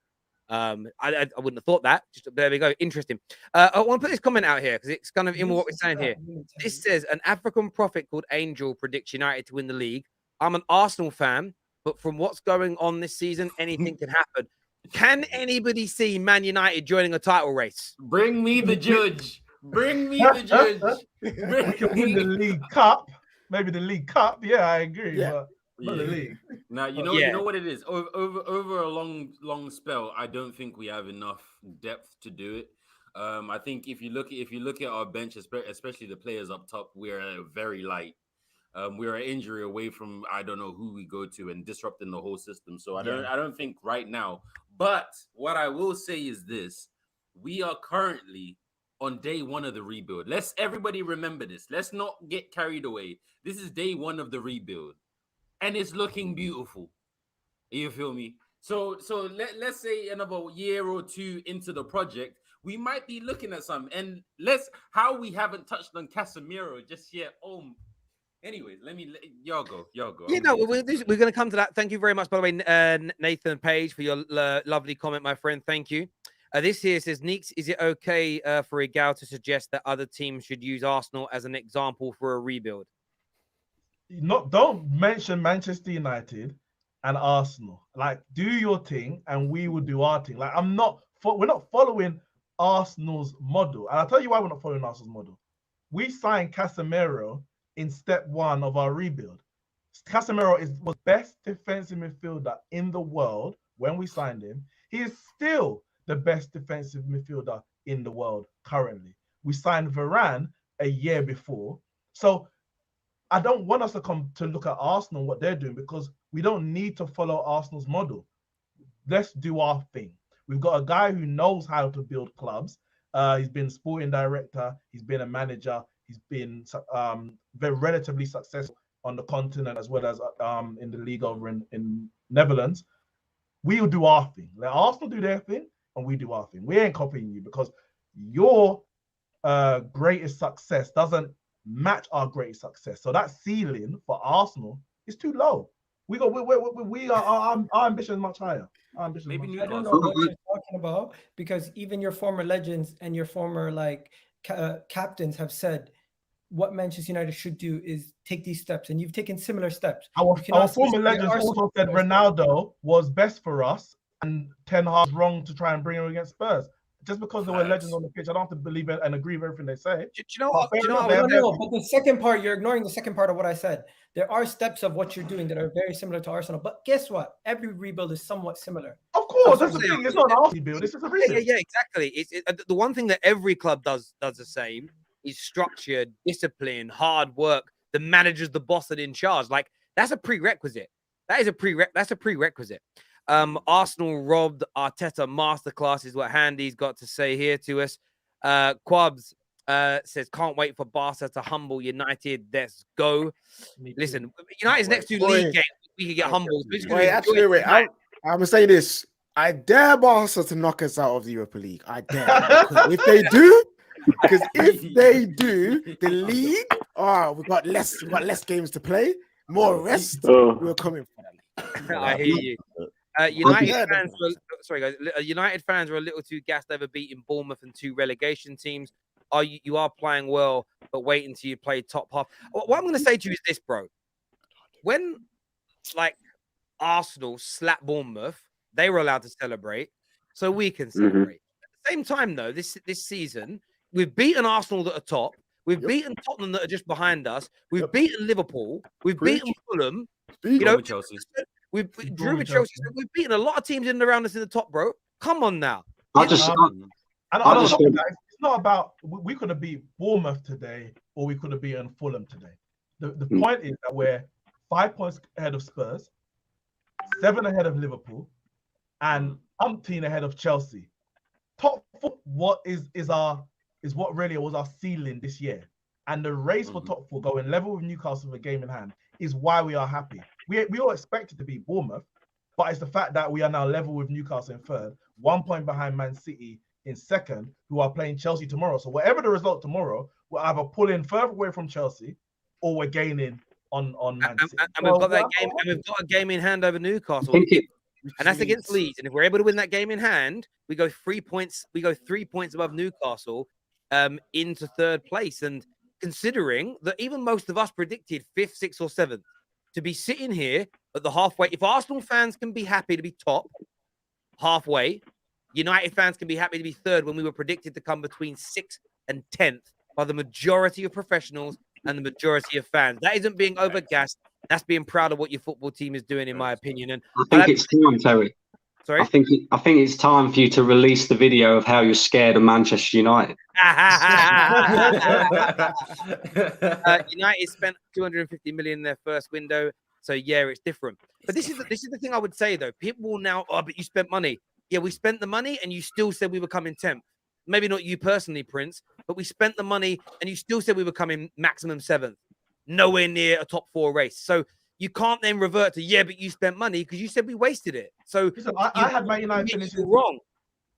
I wouldn't have thought that. Just there we go. Interesting. I want to put this comment out here because it's kind of in what we're saying here. This says an African prophet called Angel predicts United to win the league. I'm an Arsenal fan, but from what's going on this season, anything can happen. Can anybody see Man United joining a title race? Bring me the judge. Bring me the judge. We can win the League Cup. Maybe the League Cup. Yeah, I agree. Yeah. But not the league. Now you know what it is. Over a long spell, I don't think we have enough depth to do it. I think if you look at our bench, especially the players up top, we're very light. We're an injury away from I don't know who we go to and disrupting the whole system. So I don't think right now. But what I will say is this: we are currently on day one of the rebuild. Let's everybody remember this. Let's not get carried away. This is day one of the rebuild, and it's looking beautiful. You feel me? So let's say another year or two into the project, we might be looking at something. And how we haven't touched on Casemiro just yet. Anyways, y'all go. Yeah, no, we're going to come to that. Thank you very much, by the way, Nathan Page, for your lovely comment, my friend. Thank you. This here says, Neeks, is it okay for Egal to suggest that other teams should use Arsenal as an example for a rebuild? Don't mention Manchester United and Arsenal. Like, do your thing, and we will do our thing. Like, we're not following Arsenal's model, and I'll tell you why we're not following Arsenal's model. We signed Casemiro in step one of our rebuild. Casemiro was best defensive midfielder in the world when we signed him. He is still the best defensive midfielder in the world currently. We signed Varane a year before. So I don't want us to come to look at Arsenal, what they're doing, because we don't need to follow Arsenal's model. Let's do our thing. We've got a guy who knows how to build clubs. He's been sporting director. He's been a manager. He's been very relatively successful on the continent as well as in the league over in Netherlands. We'll do our thing. Let Arsenal do their thing, and we do our thing. We ain't copying you because your greatest success doesn't match our greatest success. So that ceiling for Arsenal is too low. Our ambition is much higher. I don't know what you're talking about, because even your former legends and your former captains have said what Manchester United should do is take these steps, and you've taken similar steps. Our former legends also said Ronaldo was best for us and Ten Hag's wrong to try and bring him against Spurs. Just because they were legends on the pitch, I don't have to believe it and agree with everything they say. Do you know what? But the second part, you're ignoring the second part of what I said. There are steps of what you're doing that are very similar to Arsenal. But guess what? Every rebuild is somewhat similar. Of course, that's the thing. It's not an Arsenal rebuild. This is a rebuild. Yeah, exactly. The one thing that every club does the same is structure, discipline, hard work. The manager's the boss and in charge. Like, that's a prerequisite. That's a prerequisite. Arsenal robbed Arteta masterclass is what Handy's got to say here to us. Quabs says, can't wait for Barca to humble United. Let's go. Listen, United's next two league games, we can get humbled. Wait. I'm going to say this. I dare Barca to knock us out of the Europa League. I dare. If they do, the league, we've got less games to play, more rest. We're coming for that. I hear you. United fans are a little too gassed over beating Bournemouth and 2 relegation teams. You are playing well, but wait until you play top half. What I'm going to say to you is this, bro. When Arsenal slapped Bournemouth, they were allowed to celebrate, so we can celebrate. At the same time, though, this season, we've beaten Arsenal that are top. We've beaten Tottenham that are just behind us. We've beaten Liverpool. We've beaten Fulham. Chelsea. We've beaten a lot of teams in and around us in the top, bro. Come on now. It's not about we could have beat Bournemouth today or we could have beaten Fulham today. The point is that we're 5 points ahead of Spurs, 7 ahead of Liverpool, and umpteen ahead of Chelsea. Top 4, what what really was our ceiling this year. And the race for top 4 going level with Newcastle with a game in hand is why we are happy. We all expected to beat Bournemouth, but it's the fact that we are now level with Newcastle in 3rd, 1 point behind Man City in 2nd, who are playing Chelsea tomorrow. So whatever the result tomorrow, we're either pulling further away from Chelsea or we're gaining on Man City. And we've got that game, and we've got a game in hand over Newcastle. And that's against Leeds. And if we're able to win that game in hand, we go 3 points. We go 3 points above Newcastle into 3rd place. And considering that even most of us predicted 5th, 6th, or 7th, to be sitting here at the halfway, if Arsenal fans can be happy to be top halfway, United fans can be happy to be 3rd when we were predicted to come between 6th and 10th by the majority of professionals and the majority of fans. That isn't being overgassed. That's being proud of what your football team is doing, in my opinion. And I think it's time, Terry. Sorry? I think it's time for you to release the video of how you're scared of Manchester United. United spent 250 million in their first window, so yeah, it's different. But this is the thing I would say though. People will now, but you spent money. Yeah, we spent the money, and you still said we were coming 10th. Maybe not you personally, Prince, but we spent the money, and you still said we were coming maximum 7th. Nowhere near a top 4 race. So you can't then revert to, but you spent money because you said we wasted it. So listen, I had Man United finishing wrong.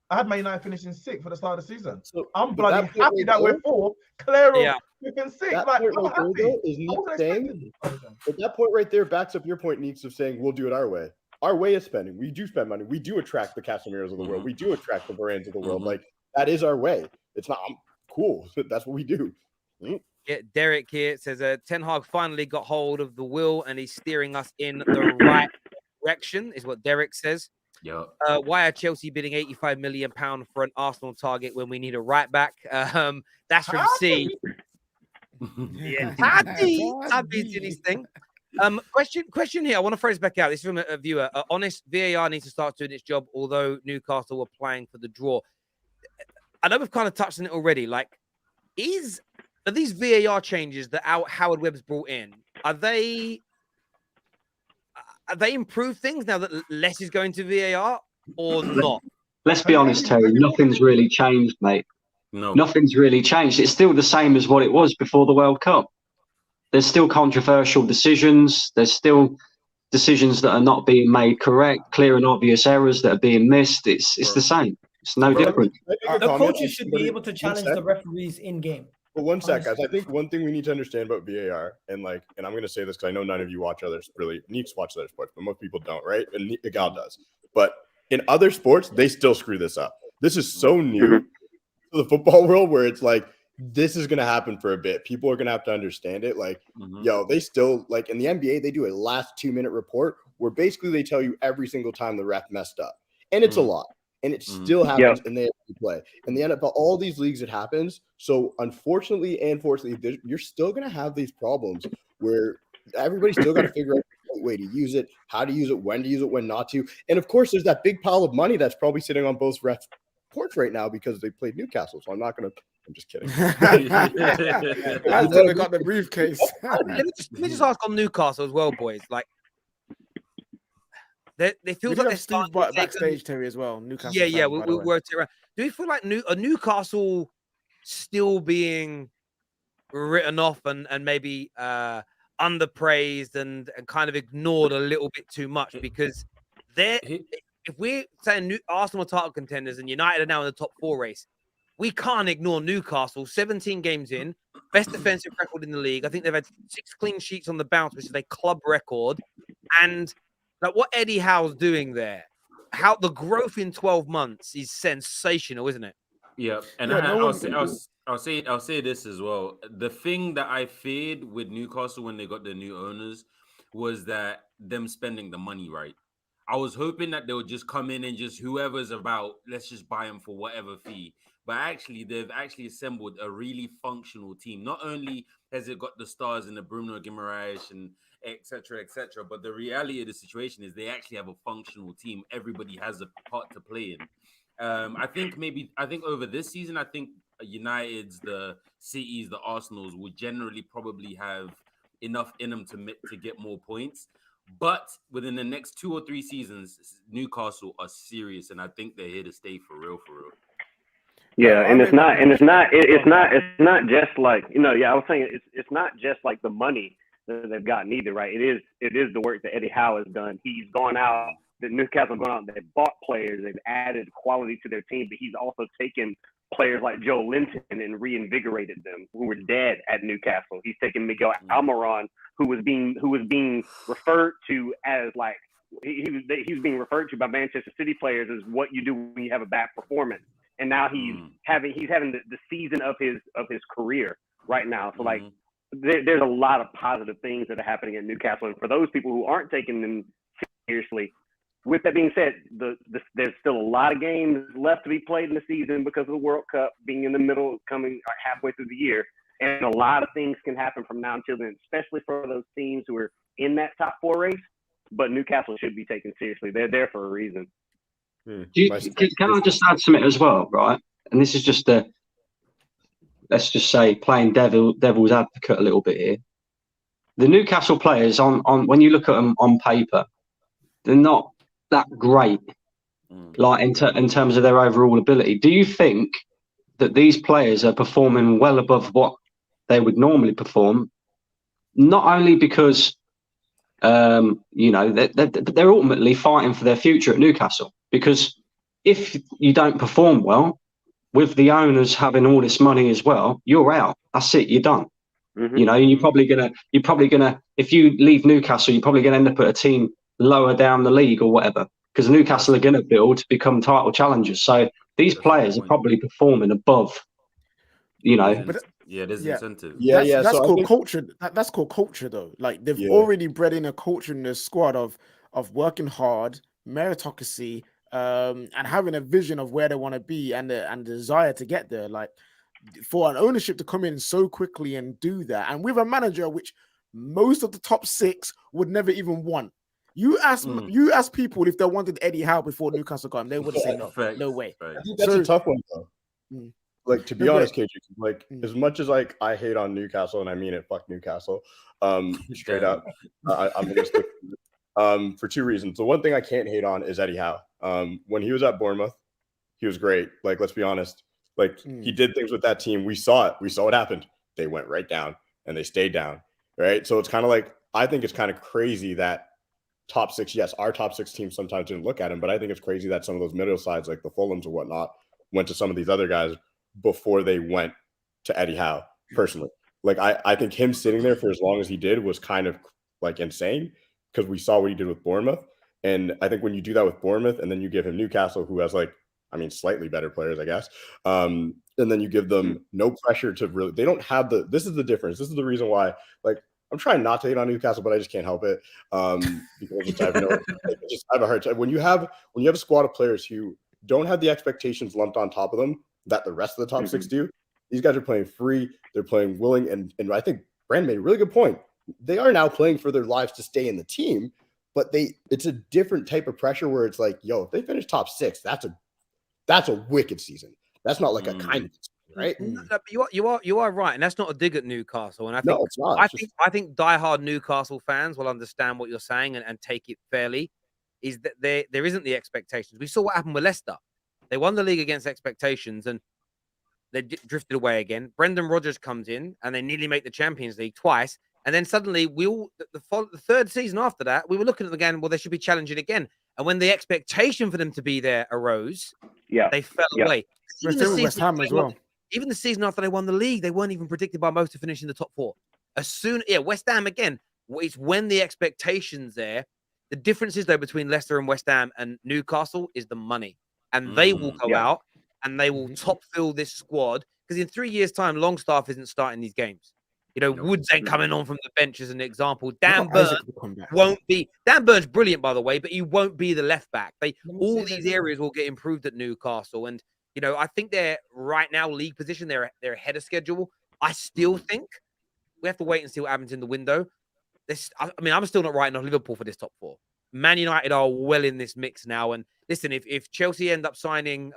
I had Man United finishing 6th for the start of the season. So I'm bloody happy that we're 4th, clear of 5th and 6th. That point right there is Neeks saying, but that point right there backs up your point, Neeks, of saying we'll do it our way. Our way is spending. We do spend money. We do attract the Casemiros of the world. We do attract the Varans of the world. Like, that is our way. It's not cool. That's what we do. Yeah, Derek here says Ten Hag finally got hold of the wheel and he's steering us in the right direction, is what Derek says. Yeah. Why are Chelsea bidding £85 million for an Arsenal target when we need a right back? That's from C. Yeah, Taddy's doing his thing. Question here. I want to throw this back out. This is from a viewer. Honest, VAR needs to start doing its job, although Newcastle were playing for the draw. I know we've kind of touched on it already. Like, are these VAR changes that Howard Webb's brought in, are they improved things now that less is going to VAR or not? Let's be honest, Terry. Nothing's really changed, mate. No. Nothing's really changed. It's still the same as what it was before the World Cup. There's still controversial decisions. There's still decisions that are not being made correct, clear and obvious errors that are being missed. It's the same. It's no different. The coaches should be able to challenge the referees in game. But one sec, guys. I think one thing we need to understand about VAR, and I'm going to say this because I know none of you watch others really. Neeks watch other sports, but most people don't, right? And Egal does. But in other sports, they still screw this up. This is so new to the football world where it's like, this is going to happen for a bit. People are going to have to understand it. Like, they still, like in the NBA, they do a last 2-minute report where basically they tell you every single time the ref messed up. and it's a lot. And it still happens in the AFC play. In the NFL, all these leagues, it happens. So unfortunately and fortunately, you're still going to have these problems where everybody's still got to figure out the right way to use it, how to use it, when to use it, when not to. And of course, there's that big pile of money that's probably sitting on both refs' porch right now because they played Newcastle. So I'm not going to. I'm just kidding. That's they got the briefcase. let me just ask on Newcastle as well, boys. Like, they feel We like did they're have Steve starting to backstage, Terry, as well. Newcastle. Yeah, fan, by the we way. worked it around. Do you feel like Newcastle still being written off and maybe underpraised and kind of ignored a little bit too much? Because if we're saying Arsenal are title contenders and United are now in the top 4 race, we can't ignore Newcastle. 17 games in, best defensive record in the league. I think they've had 6 clean sheets on the bounce, which is a club record. And like what Eddie Howe's doing there, how the growth in 12 months is sensational, isn't it? Yeah, and I'll say this as well. The thing that I feared with Newcastle when they got the new owners was that them spending the money right. I was hoping that they would just come in and just whoever's about, let's just buy them for whatever fee. But actually, they've actually assembled a really functional team. Not only has it got the stars and the Bruno Guimaraes and etc., but the reality of the situation is they actually have a functional team. Everybody has a part to play in. I think over this season, I think United's, the Cities, the Arsenals will generally probably have enough in them to get more points. But within the next 2 or 3 seasons, Newcastle are serious, and I think they're here to stay for real. Yeah, and it's not just like, I was saying it's not just like the money that they've gotten either, right? It is the work that Eddie Howe has done. He's gone out, the Newcastle gone out, they've bought players, they've added quality to their team, but he's also taken players like Joe Linton and reinvigorated them who were dead at Newcastle. He's taken Miguel Almiron, who was being referred to as like he was being referred to by Manchester City players as what you do when you have a bad performance. And now he's having the season of his career right now. So like there's a lot of positive things that are happening at Newcastle. And for those people who aren't taking them seriously, with that being said, there's still a lot of games left to be played in the season because of the World Cup being in the middle, coming halfway through the year. And a lot of things can happen from now until then, especially for those teams who are in that top 4 race. But Newcastle should be taken seriously. They're there for a reason. Can I just add something as well, right? And this is just let's just say playing devil's advocate a little bit here. The Newcastle players on when you look at them on paper, they're not that great, like in terms of their overall ability. Do you think that these players are performing well above what they would normally perform? Not only because they're ultimately fighting for their future at Newcastle. Because if you don't perform well, with the owners having all this money as well, you're out. That's it. You're done. You're probably gonna. If you leave Newcastle, you're probably gonna end up at a team lower down the league or whatever. Because Newcastle are gonna build to become title challengers. So these players are probably performing above. But there's incentive. That's called culture. That's called culture, though. Like they've already bred in a culture in the squad of working hard, meritocracy. And having a vision of where they want to be and the desire to get there, like for an ownership to come in so quickly and do that, and with a manager which most of the top 6 would never even want. You ask people if they wanted Eddie Howe before Newcastle got him, they would have said no, no way. I think that's a tough one though. Like to be honest, KJ, like as much as like I hate on Newcastle and I mean it, fuck Newcastle, straight up, I'm gonna stick. For 2 reasons. The one thing I can't hate on is Eddie Howe. When he was at Bournemouth, he was great. Like, let's be honest. Like, he did things with that team. We saw it. We saw what happened. They went right down, and they stayed down, right? So it's kind of like, I think it's kind of crazy that top 6, yes, our top 6 teams sometimes didn't look at him, but I think it's crazy that some of those middle sides, like the Fulhams or whatnot, went to some of these other guys before they went to Eddie Howe, personally. Like, I think him sitting there for as long as he did was kind of, like, insane, because we saw what he did with Bournemouth. And I think when you do that with Bournemouth and then you give him Newcastle, who has slightly better players, I guess. And then you give them no pressure to really, they don't have this is the difference. This is the reason why, like, I'm trying not to hate on Newcastle, but I just can't help it. Because I have a hard time when you have a squad of players who don't have the expectations lumped on top of them that the rest of the top six do. These guys are playing free. They're playing willing, and I think Brand made a really good point. They are now playing for their lives to stay in the team, but it's a different type of pressure where it's like, yo, if they finish top 6, that's a wicked season. That's not like a kind of season, right? No, but you are right, and that's not a dig at Newcastle. And I think No, it's not. I think diehard Newcastle fans will understand what you're saying and take it fairly. Is that there isn't the expectations. We saw what happened with Leicester. They won the league against expectations, and they drifted away again. Brendan Rodgers comes in, and they nearly make the Champions League twice. And then suddenly, the third season after that, we were looking at them again. Well, they should be challenging again. And when the expectation for them to be there arose, they fell away. West Ham as well. Even the season after they won the league, they weren't even predicted by most to finish in the top 4. West Ham again. It's when the expectations there. The differences though between Leicester and West Ham and Newcastle is the money, and they will go out and they will top fill this squad because in 3 years' time, Longstaff isn't starting these games. Woods ain't coming on from the bench as an example. Dan Burn won't be. Dan Burn's brilliant, by the way, but he won't be the left back. All these areas will get improved at Newcastle, and I think they're right now league position. They're ahead of schedule. I still think we have to wait and see what happens in the window. I'm still not writing off Liverpool for this top 4. Man United are well in this mix now, and listen, if Chelsea end up signing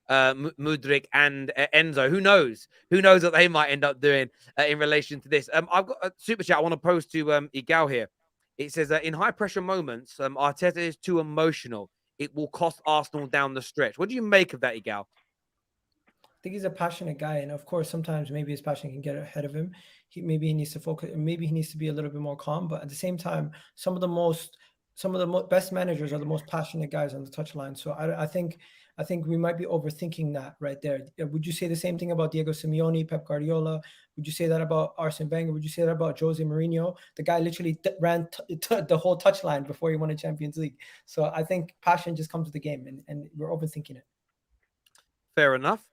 Mudryk and Enzo, who knows what they might end up doing in relation to this. I've got a super chat I want to post to Egal here. It says in high pressure moments, Arteta is too emotional. It will cost Arsenal down the stretch. What do you make of that, Egal? I think he's a passionate guy, and of course, sometimes maybe his passion can get ahead of him. He needs to focus. Maybe he needs to be a little bit more calm. But at the same time, some of the best managers are the most passionate guys on the touchline. So I think we might be overthinking that right there. Would you say the same thing about Diego Simeone, Pep Guardiola? Would you say that about Arsene Wenger? Would you say that about Jose Mourinho? The guy literally ran the whole touchline before he won a Champions League. So I think passion just comes with the game, and we're overthinking it. Fair enough.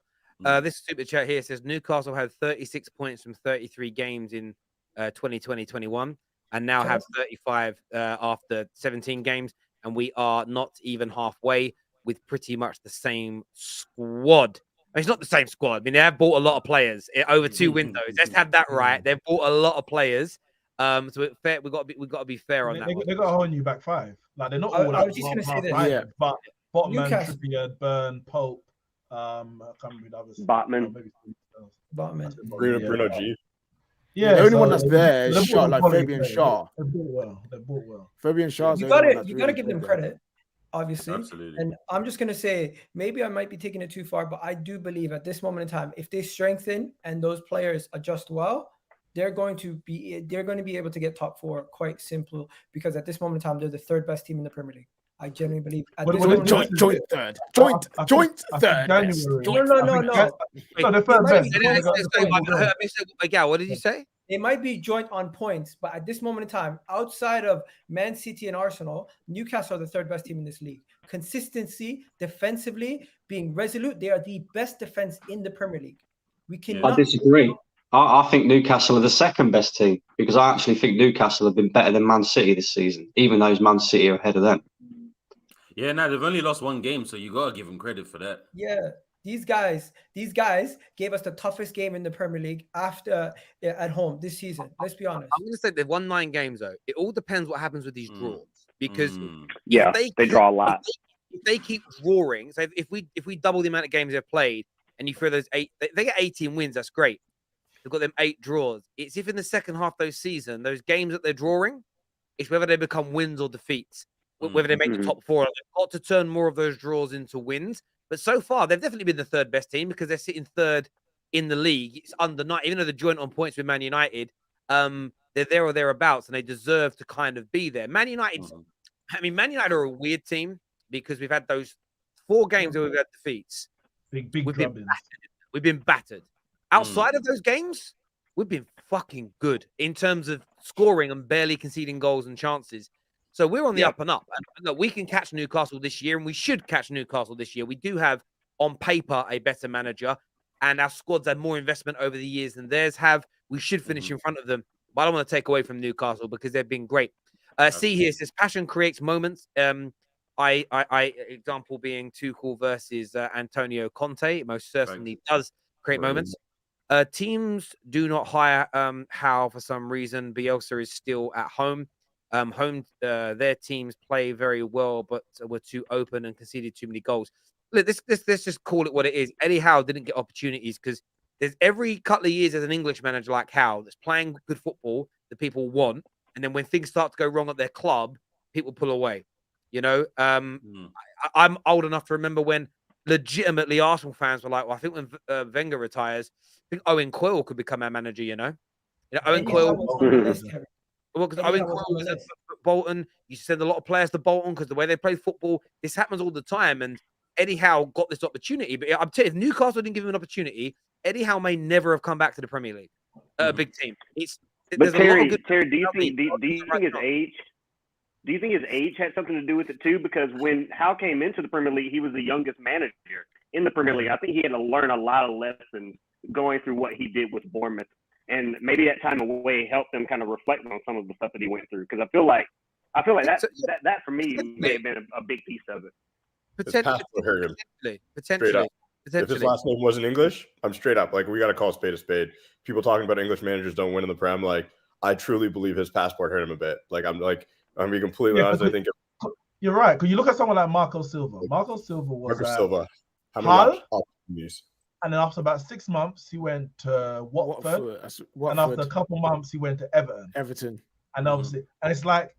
This super chat here says Newcastle had 36 points from 33 games in 2020-21 and now have 35 after 17 games. And we are not even halfway with pretty much the same squad. It's not the same squad. I mean, they have bought a lot of players over 2 windows. Let's have that right. They've bought a lot of players. So fair, we got to be fair on that. They got a whole new back 5. Like they're not all. I was just going to say this. But Botman, Trippier, Burn, Pope. I can't remember the others. Botman. Bruno G. Yeah, the only one that's there is Shaw, like Fabian Shaw. They bought well. Fabian Shaw's you got to give them credit, obviously. Absolutely. And I'm just going to say, maybe I might be taking it too far, but I do believe at this moment in time, if they strengthen and those players adjust well, they're going to be able to get top 4 quite simple, because at this moment in time, they're the 3rd best team in the Premier League. I genuinely believe. Joint third. No, the third best. Again, what did you say? They might be joint on points, but at this moment in time, outside of Man City and Arsenal, Newcastle are the 3rd best team in this league. Consistency, defensively, being resolute, they are the best defense in the Premier League. I disagree. I think Newcastle are the 2nd best team, because I actually think Newcastle have been better than Man City this season, even though Man City are ahead of them. Yeah, they've only lost 1 game, so you got to give them credit for that. Yeah, these guys gave us the toughest game in the Premier League at home this season. Let's be honest. I'm going to say they've won 9 games, though. It all depends what happens with these draws, because they draw a lot. If they keep drawing, so if we double the amount of games they've played, and you throw those 8, they get 18 wins. That's great. They've got them 8 draws. It's if in the second half of those season, those games that they're drawing, it's whether they become wins or defeats. Whether they make the top 4, they've got to turn more of those draws into wins. But so far, they've definitely been the 3rd best team, because they're sitting 3rd in the league. It's under 9, even though they're joint on points with Man United. They're there or thereabouts, and they deserve to kind of be there. Man United, Man United are a weird team, because we've had those 4 games where we've had defeats. We've been battered. Outside of those games, we've been fucking good in terms of scoring and barely conceding goals and chances. So we're on the up and up. And look, we can catch Newcastle this year, and we should catch Newcastle this year. We do have, on paper, a better manager, and our squad's had more investment over the years than theirs have. We should finish in front of them. but I don't want to take away from Newcastle because they've been great. See here, says passion creates moments. Example being Tuchel versus Antonio Conte. It most certainly does create moments. Teams do not hire Howe for some reason. Bielsa is still at home. Their teams play very well, but were too open and conceded too many goals. Look, let's just call it what it is. Eddie Howe didn't get opportunities because there's every couple of years there's an English manager like Howe that's playing good football that people want, and then when things start to go wrong at their club, people pull away. You know, I'm old enough to remember when legitimately Arsenal fans were like, well, I think when Wenger retires, I think Owen Coyle could become our manager, you know? Owen Coyle. Well, because Owen Coyle was at Bolton. You send a lot of players to Bolton because the way they play football, this happens all the time. And Eddie Howe got this opportunity. But I'm telling you, if Newcastle didn't give him an opportunity, Eddie Howe may never have come back to the Premier League. A big team. But Terry, do you think his age? Do you think his age had something to do with it too? Because when Howe came into the Premier League, he was the youngest manager in the Premier League. I think he had to learn a lot of lessons going through what he did with Bournemouth, and maybe that time away helped him kind of reflect on some of the stuff that he went through. Because I feel like that for me may have been a big piece of it. Potentially. If his last name wasn't English, I'm straight up like, we got to call a spade a spade. People talking about English managers don't win in the Prem. Like, I truly believe his passport hurt him a bit. Like, I'm being completely honest. I think you're right. Because you look at someone like Marco Silva. Marco Silva was Hull, and then after about 6 months, he went to Watford. And after a couple months, he went to Everton. And obviously, and it's like,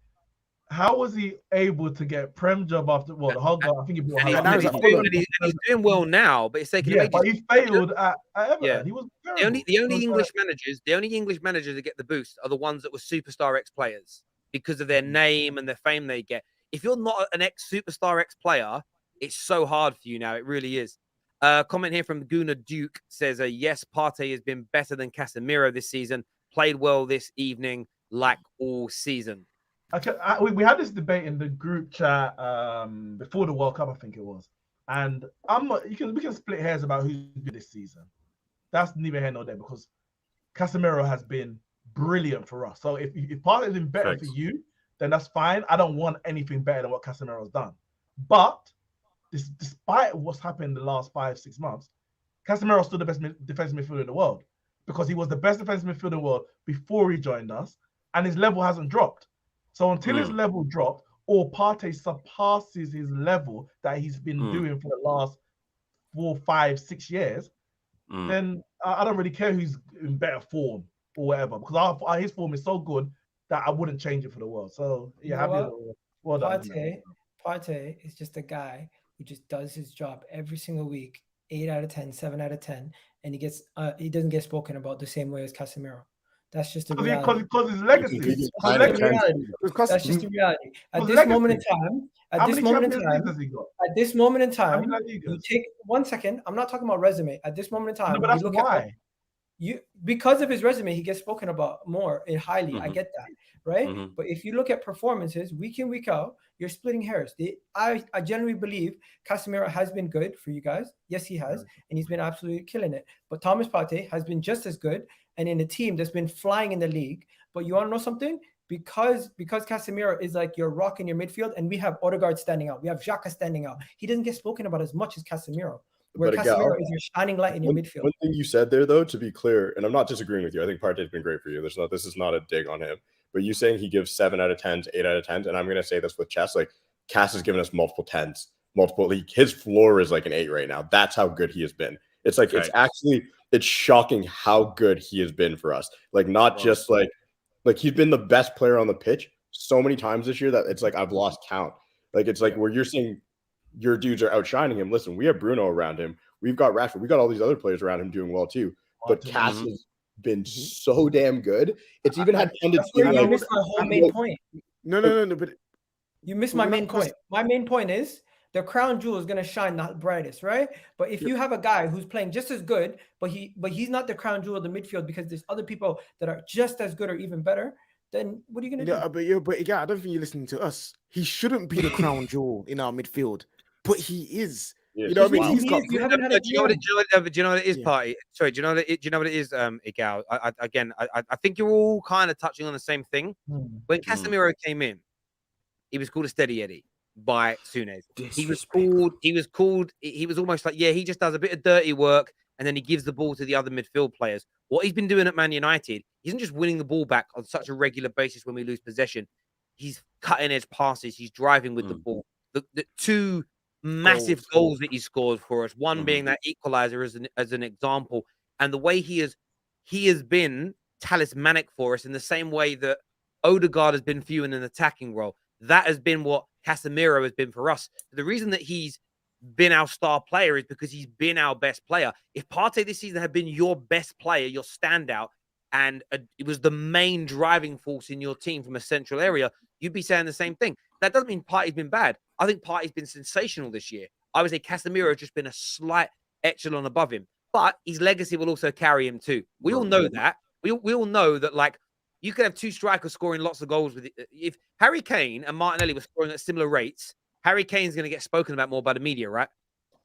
how was he able to get Prem job after the whole guy? I think he brought he's doing well now, but it's taking ages. But he failed at Everton. Yeah. He was the only English managers that get the boost are the ones that were superstar ex-players because of their name and the fame they get. If you're not an ex-superstar ex-player, it's so hard for you now. It really is. Comment here from Guna Duke says, yes, Partey has been better than Casemiro this season. Played well this evening, like all season. Okay, we had this debate in the group chat before the World Cup, I think it was, and we can split hairs about who's good this season. That's neither here nor there because Casemiro has been brilliant for us. So if Partey has been better for you, then that's fine. I don't want anything better than what Casemiro's done. But despite what's happened in the last 5-6 months, Casemiro's still the best defensive midfielder in the world because he was the best defensive midfielder in the world before he joined us, and his level hasn't dropped. So until his level dropped or Partey surpasses his level that he's been doing for the last 4, 5, 6 years, then I don't really care who's in better form or whatever because his form is so good that I wouldn't change it for the world. So yeah, well done. Partey is just a guy who just does his job every single week, 8 out of 10, 7 out of 10, and he doesn't get spoken about the same way as Casemiro. That's just a reality. Because his legacy. That's just a reality. At this moment in time, you take 1 second. I'm not talking about resume. At this moment in time, but that's why. Because of his resume, he gets spoken about more highly. I get that, right? But if you look at performances week in, week out, you're splitting hairs. I genuinely believe Casemiro has been good for you guys. Yes, he has, and he's been absolutely killing it. But Thomas Partey has been just as good, and in a team that's been flying in the league. But you want to know something? Because Casemiro is like your rock in your midfield, and we have Odegaard standing out. We have Xhaka standing out. He doesn't get spoken about as much as Casemiro. Where Casemiro is your shining light in your midfield. One thing you said there, though, to be clear, and I'm not disagreeing with you. I think Partey's been great for you. This is not a dig on him. But you saying he gives 7 out of 10s, 8 out of 10s, and I'm going to say this with Chess. Like, Cass has given us multiple 10s, his floor is like an 8 right now. That's how good he has been. It's like, it's shocking how good he has been for us. Like, not just like he's been the best player on the pitch so many times this year that it's like I've lost count. Like, it's like where you're saying your dudes are outshining him. Listen, we have Bruno around him. We've got Rashford. We got all these other players around him doing well too. But Cass has been so damn good. It's even had tendency. You missed my whole main point. No. But you missed my main point. My main point is the crown jewel is going to shine the brightest, right? But if you have a guy who's playing just as good, but he's not the crown jewel of the midfield because there's other people that are just as good or even better, then what are you going to do? But I don't think you're listening to us. He shouldn't be the crown jewel in our midfield, but he is Yeah, You know what I mean? wow. He's got. You haven't had Do a you know what it is, Yeah. Partey? Sorry, do you know what it is, Egal? I think you're all kind of touching on the same thing. When Casemiro came in, he was called a steady Eddie by Souness. He was almost like, he just does a bit of dirty work and then he gives the ball to the other midfield players. What he's been doing at Man United, he isn't just winning the ball back on such a regular basis when we lose possession. He's cutting edge passes. He's driving with the ball. The two massive goals that he scored for us, one being that equalizer as an example, and the way he has been talismanic for us in the same way that Odegaard has been for you in an attacking role. That has been what Casemiro has been for us. The reason that he's been our star player is because he's been our best player. If Partey this season had been your best player, your standout, and it was the main driving force in your team from a central area, you'd be saying the same thing. That doesn't mean Partey's been bad. I think Partey's been sensational this year. I would say Casemiro has just been a slight echelon above him, but his legacy will also carry him too. We all know that. We all know that, like, you could have two strikers scoring lots of goals with it. If Harry Kane and Martinelli were scoring at similar rates, Harry Kane's going to get spoken about more by the media, right?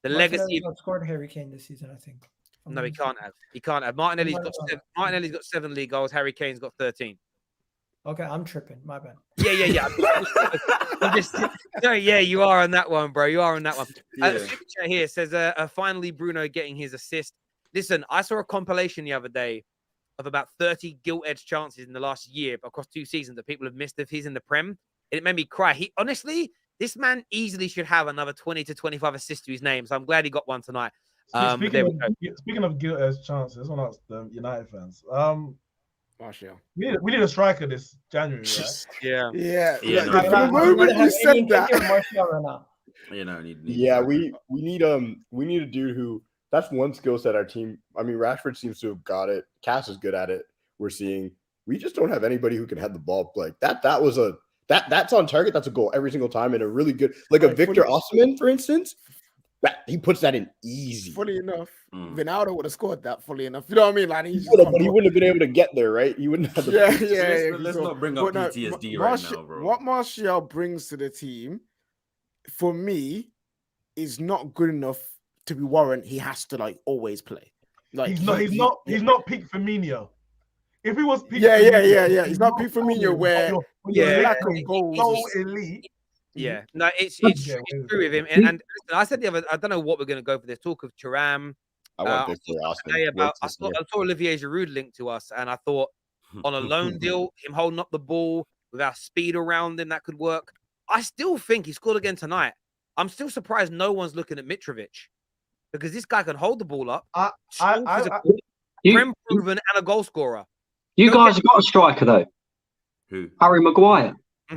The legacy scored Harry Kane this season, I think. No, he can't have. He can't have. Martinelli's got 7 league goals. Harry Kane's got 13. Okay, I'm tripping. My bad. Yeah. I'm just. No, yeah, you are on that one, bro. You are on that one. Super chat here says, finally Bruno getting his assist. Listen, I saw a compilation the other day of about 30 gilt-edged chances in the last year across 2 seasons that people have missed if he's in the Prem. And it made me cry. Honestly, this man easily should have another 20 to 25 assists to his name. So I'm glad he got one tonight. Speaking of guilt-edged chances, one of the United fans. Martial. We need a striker this January, right? Yeah. The moment you said that, we need a dude who. That's one skill set our team. I mean, Rashford seems to have got it. Cass is good at it. We're seeing. We just don't have anybody who can head the ball like that. That's on target. That's a goal every single time, and a really good, like a Victor Osimhen, for instance. He puts that in easy. Fully enough, Ronaldo would have scored that. Fully enough, you know what I mean? Like but he wouldn't have been able to get there, right? You wouldn't have. Let's not bring up PTSD right now, bro. What Martial brings to the team, for me, is not good enough to be warrant. He has to like always play. Like he's not peak Firmino. If he was peak, Firmino, he's not peak Firmino where lack of goals, so elite. Yeah, no, it's true with him. And I said the other, I don't know what we're going to go for this talk of Thuram. I saw Olivier Giroud linked to us, and I thought on a loan deal, him holding up the ball with our speed around him, that could work. I still think he scored again tonight. I'm still surprised no one's looking at Mitrovic because this guy can hold the ball up. Prem proven and a goal scorer. You guys have got a striker though. Who? Harry Maguire. The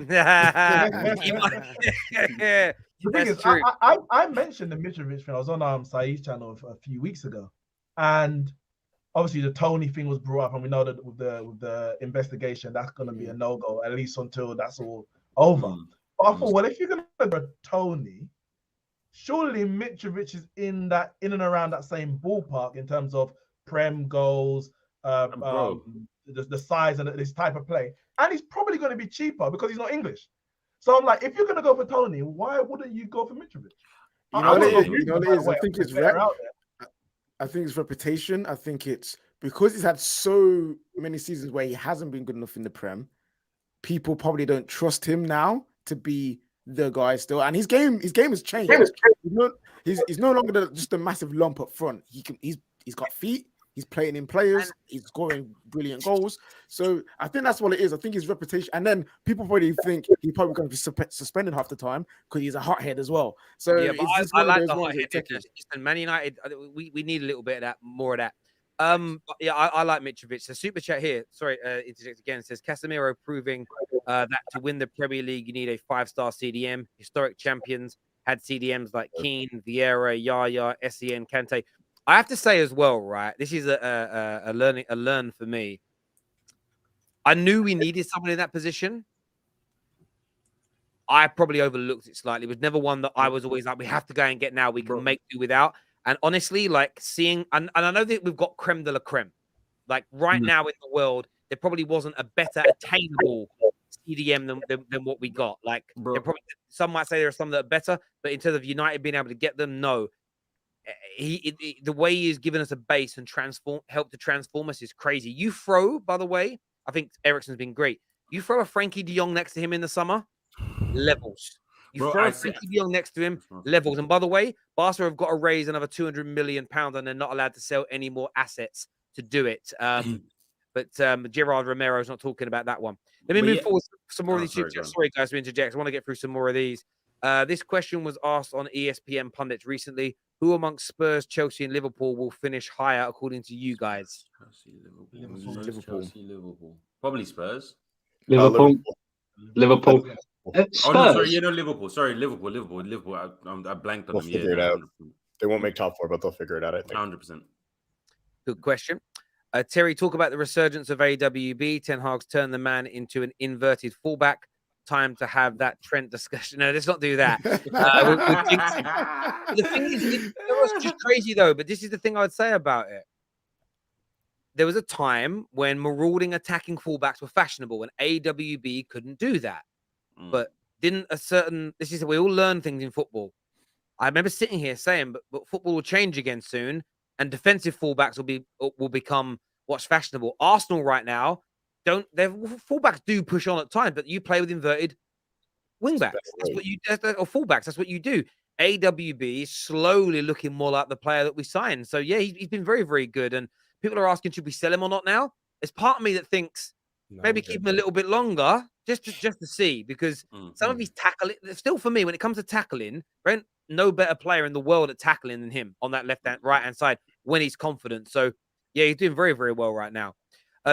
thing is, I mentioned the Mitrovic thing. I was on Saeed's channel a few weeks ago, and obviously the Tony thing was brought up, and we know that with the investigation, that's going to be a no-go, at least until that's all over. But I thought, well, if you're going to go Tony, surely Mitrovic is in and around that same ballpark in terms of Prem goals, the size and this type of play. And he's probably going to be cheaper because he's not English. So I'm like, if you're going to go for Tony, why wouldn't you go for Mitrovic? I think it's I think it's reputation. I think it's because he's had so many seasons where he hasn't been good enough in the Prem. People probably don't trust him now to be the guy still. And his game has changed. He's no longer just a massive lump up front. He's got feet. He's playing in players. He's scoring brilliant goals. So I think that's what it is. I think his reputation. And then people probably think he's probably going to be suspended half the time because he's a hothead as well. So yeah, but I like the hothead. Man United, we need a little bit of that, more of that. I like Mitrovic. The super chat here, interject again, says Casemiro proving that to win the Premier League, you need a 5-star CDM. Historic champions had CDMs like Keane, Vieira, Yaya, Essien, Kante. I have to say as well, right? This is a learn for me. I knew we needed someone in that position. I probably overlooked it slightly. It was never one that I was always like, we have to go and get now. We can make do without. And honestly, like seeing, and I know that we've got creme de la creme. Like right now in the world, there probably wasn't a better attainable CDM than what we got. Like, probably, some might say there are some that are better, but in terms of United being able to get them, no. the way he's given us a base and helped to transform us is crazy. You throw, by the way, I think Eriksen's been great. You throw a Frankie de Jong next to him in the summer, levels. You throw a Frankie de Jong next to him, levels. And by the way, Barca have got to raise another £200 million, and they're not allowed to sell any more assets to do it. But Gerard Romero's not talking about that one. Let me move forward some more of these. Sorry, guys, to interject. I want to get through some more of these. This question was asked on ESPN pundits recently. Who amongst Spurs, Chelsea, and Liverpool will finish higher according to you guys? Liverpool. Probably Spurs. Liverpool. Oh no, sorry, Liverpool. Sorry, Liverpool. I blanked on them. Figure it out. They won't make top 4, but they'll figure it out. I think. 100%. Good question. Terry, talk about the resurgence of AWB. Ten Hag's turned the man into an inverted fullback. Time to have that Trent discussion. No, let's not do that. The thing is, it was just crazy though. But this is the thing I would say about it. There was a time when marauding attacking fullbacks were fashionable, and AWB couldn't do that. But didn't we all learn things in football. I remember sitting here saying, but football will change again soon, and defensive fullbacks will become what's fashionable. Arsenal right now their fullbacks do push on at times, but you play with inverted wingbacks. That's what you or fullbacks. That's what you do. AWB is slowly looking more like the player that we signed. So yeah, he's been very, very good. And people are asking, should we sell him or not now? There's part of me that thinks maybe keep him a little bit longer just to see, because some of his tackling, still for me, when it comes to tackling, Brent, no better player in the world at tackling than him on that right-hand side when he's confident. So yeah, he's doing very, very well right now.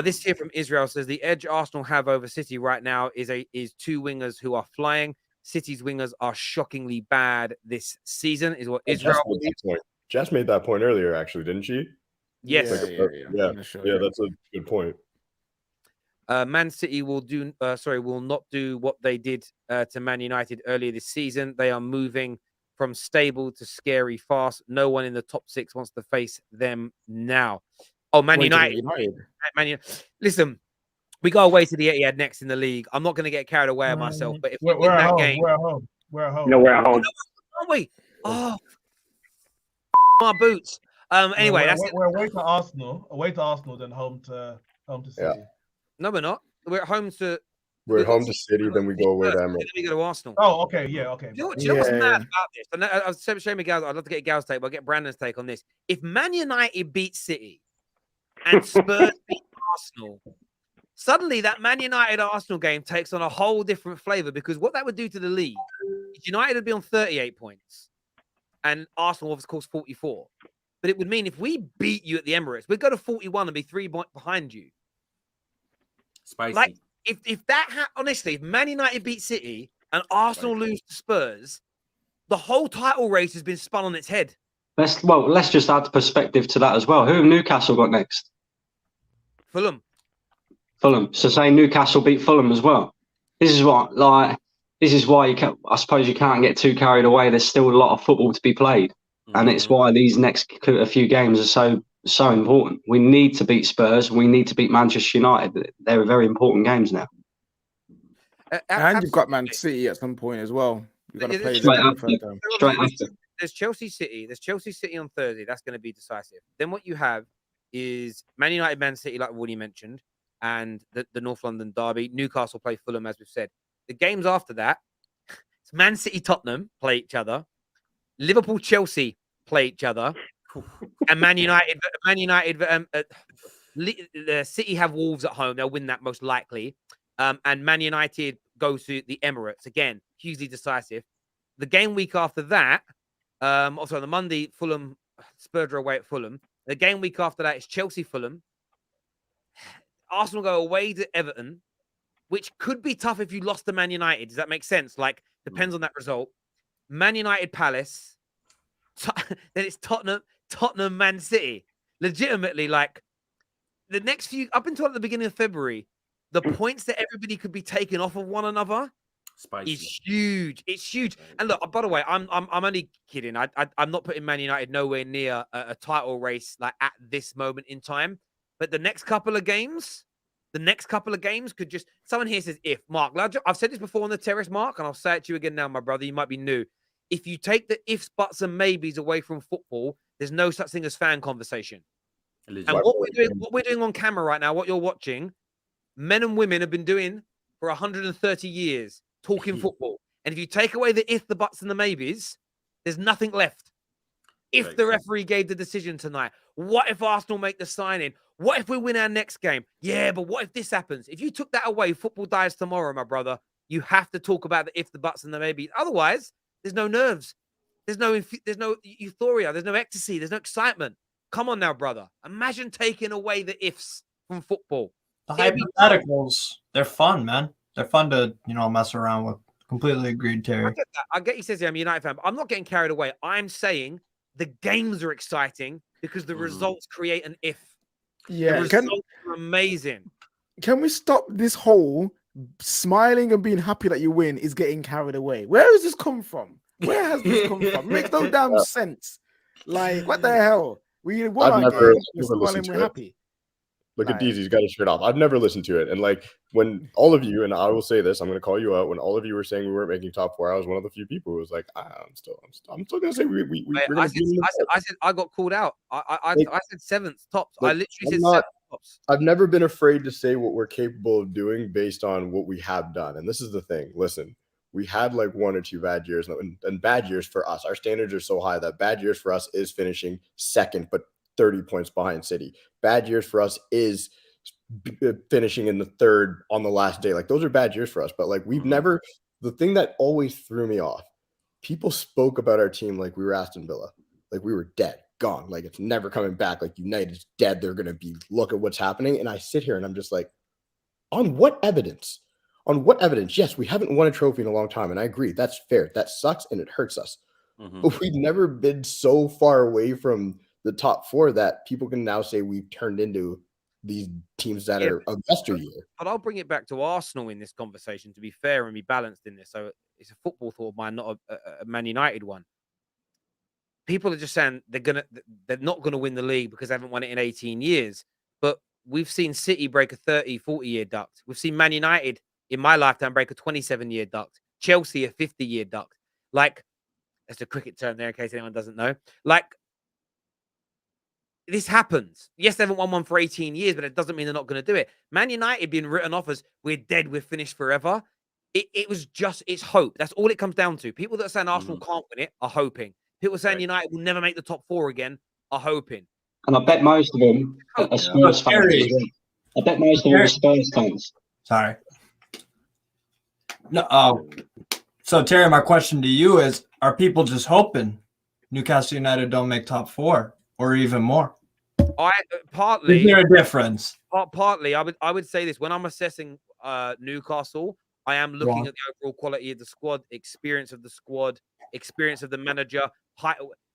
This here from Israel says the edge Arsenal have over City right now is two wingers who are flying. City's wingers are shockingly bad this season, is what Israel believes. Jess made that point earlier, actually, didn't she? Yes. Yeah, that's a good point. Man City will not do what they did to Man United earlier this season. They are moving from stable to scary fast. No one in the top 6 wants to face them now. Oh, Man United. Listen, we go away to the Etihad next in the league. I'm not going to get carried away of myself, but if we win that game, we're at home. No, we're at home. Aren't we? Oh, my boots. Anyway, we're away to Arsenal. Away to Arsenal, then home to City. Yeah. No, we're not. We're at home to. We're at home to City, then we go away to Emirates. Then we go to Arsenal. Oh, okay, yeah, okay. Do you know what's mad about this? And I was showing Miguel. I'd love to get Gal's take, but I'll get Brandon's take on this. If Man United beat City and Spurs beat Arsenal, suddenly that Man United-Arsenal game takes on a whole different flavor, because what that would do to the league is United would be on 38 points and Arsenal, of course, 44. But it would mean if we beat you at the Emirates, we'd go to 41 and be 3 points behind you. Spicy. Like, if that honestly, if Man United beat City and Arsenal lose to Spurs, the whole title race has been spun on its head. Let's just add perspective to that as well. Who have Newcastle got next? Fulham. So say Newcastle beat Fulham as well. This is why I suppose you can't get too carried away. There's still a lot of football to be played, and it's why these next few games are so important. We need to beat Spurs. We need to beat Manchester United. They're very important games now. And you've got Man City at some point as well. You've got to play straight after. There's Chelsea City. There's Chelsea City on Thursday. That's going to be decisive. Then what you have is Man United, Man City, like Woody mentioned, and the North London derby. Newcastle play Fulham, as we've said. The games after that, it's Man City, Tottenham play each other. Liverpool, Chelsea play each other. And Man United, City have Wolves at home. They'll win that most likely. And Man United go to the Emirates again, hugely decisive. The game week after that, also on the Monday, Fulham, Spurs are away at Fulham. The game week after that is Chelsea, Fulham. Arsenal go away to Everton, which could be tough if you lost to Man United. Does that make sense? Like, depends on that result. Man United, Palace. Then it's Tottenham, Man City. Legitimately, like, the next few, up until at the beginning of February, the points that everybody could be taking off of one another is huge. It's huge. And look, by the way, I'm only kidding. I'm not putting Man United nowhere near a title race like at this moment in time. But the next couple of games could just. Someone here says, if Mark, I've said this before on the terrace, Mark, and I'll say it to you again now, my brother. You might be new. if you take the ifs, buts, and maybes away from football, there's no such thing as fan conversation. And what we're doing on camera right now, what you're watching, men and women have been doing for 130 years, talking football. And if you take away the if, the buts, and the maybes, there's nothing left. If the referee gave the decision tonight, what if Arsenal make the signing? What if we win our next game? Yeah, but what if this happens? If you took that away, football dies tomorrow, my brother. You have to talk about the if, the buts, and the maybes. Otherwise, there's no nerves. There's no euphoria. There's no ecstasy. There's no excitement. Come on now, brother. Imagine taking away the ifs from football. The hypotheticals, they're fun, man. They're fun to, mess around with. Completely agreed, Terry. I get that. I get you says I'm a United fan, but I'm not getting carried away. I'm saying the games are exciting because the results create an if. Yeah, the results are amazing. Can we stop this whole smiling and being happy that you win is getting carried away? Where has this come from? Where has this come from? It makes no damn sense. Like, what the hell? We won our game, we're smiling, we're happy. Look at DZ, he's got his shirt off. I've never listened to it. And like when all of you, and I will say this, I'm going to call you out. When all of you were saying we weren't making top 4, I was one of the few people who was like, I'm still going to say we're going I said I got called out. I said 7th tops. I literally said 7th tops. I've never been afraid to say what we're capable of doing based on what we have done. And this is the thing. Listen, we had like 1 or 2 bad years, and bad years for us. Our standards are so high that bad years for us is finishing 2nd, but 30 points behind City. Bad years for us is finishing in the 3rd on the last day. Like, those are bad years for us. But like, we've never, the thing that always threw me off, people spoke about our team like we were Aston Villa, like we were dead, gone, like it's never coming back, like United's dead, they're gonna be, look at what's happening. And I sit here and I'm just like, on what evidence? On what evidence? Yes, we haven't won a trophy in a long time, and I agree, that's fair, that sucks and it hurts us. But we've never been so far away from the top 4 that people can now say we've turned into these teams that are of yesteryear. But I'll bring it back to Arsenal in this conversation to be fair and be balanced in this. So it's a football thought of mine, not a Man United one. People are just saying they're not gonna win the league because they haven't won it in 18 years. But we've seen City break a 30, 40-year duct. We've seen Man United in my lifetime break a 27-year duct. Chelsea a 50-year duct. Like, that's a cricket term there in case anyone doesn't know. Like, this happens. Yes, they haven't won one for 18 years, but it doesn't mean they're not going to do it. Man United being written off as we're dead, we're finished forever. It was just, it's hope. That's all it comes down to. People that are saying Arsenal can't win it are hoping. People saying United will never make the top 4 again are hoping. And I bet most of them are Spurs fans. I bet most of them are Spurs fans. Sorry. No. So Terry, my question to you is: are people just hoping Newcastle United don't make top 4 or even more? Partly. Is there a difference? Partly, I would say this: when I'm assessing Newcastle, I am looking at the overall quality of the squad, experience of the squad, experience of the manager,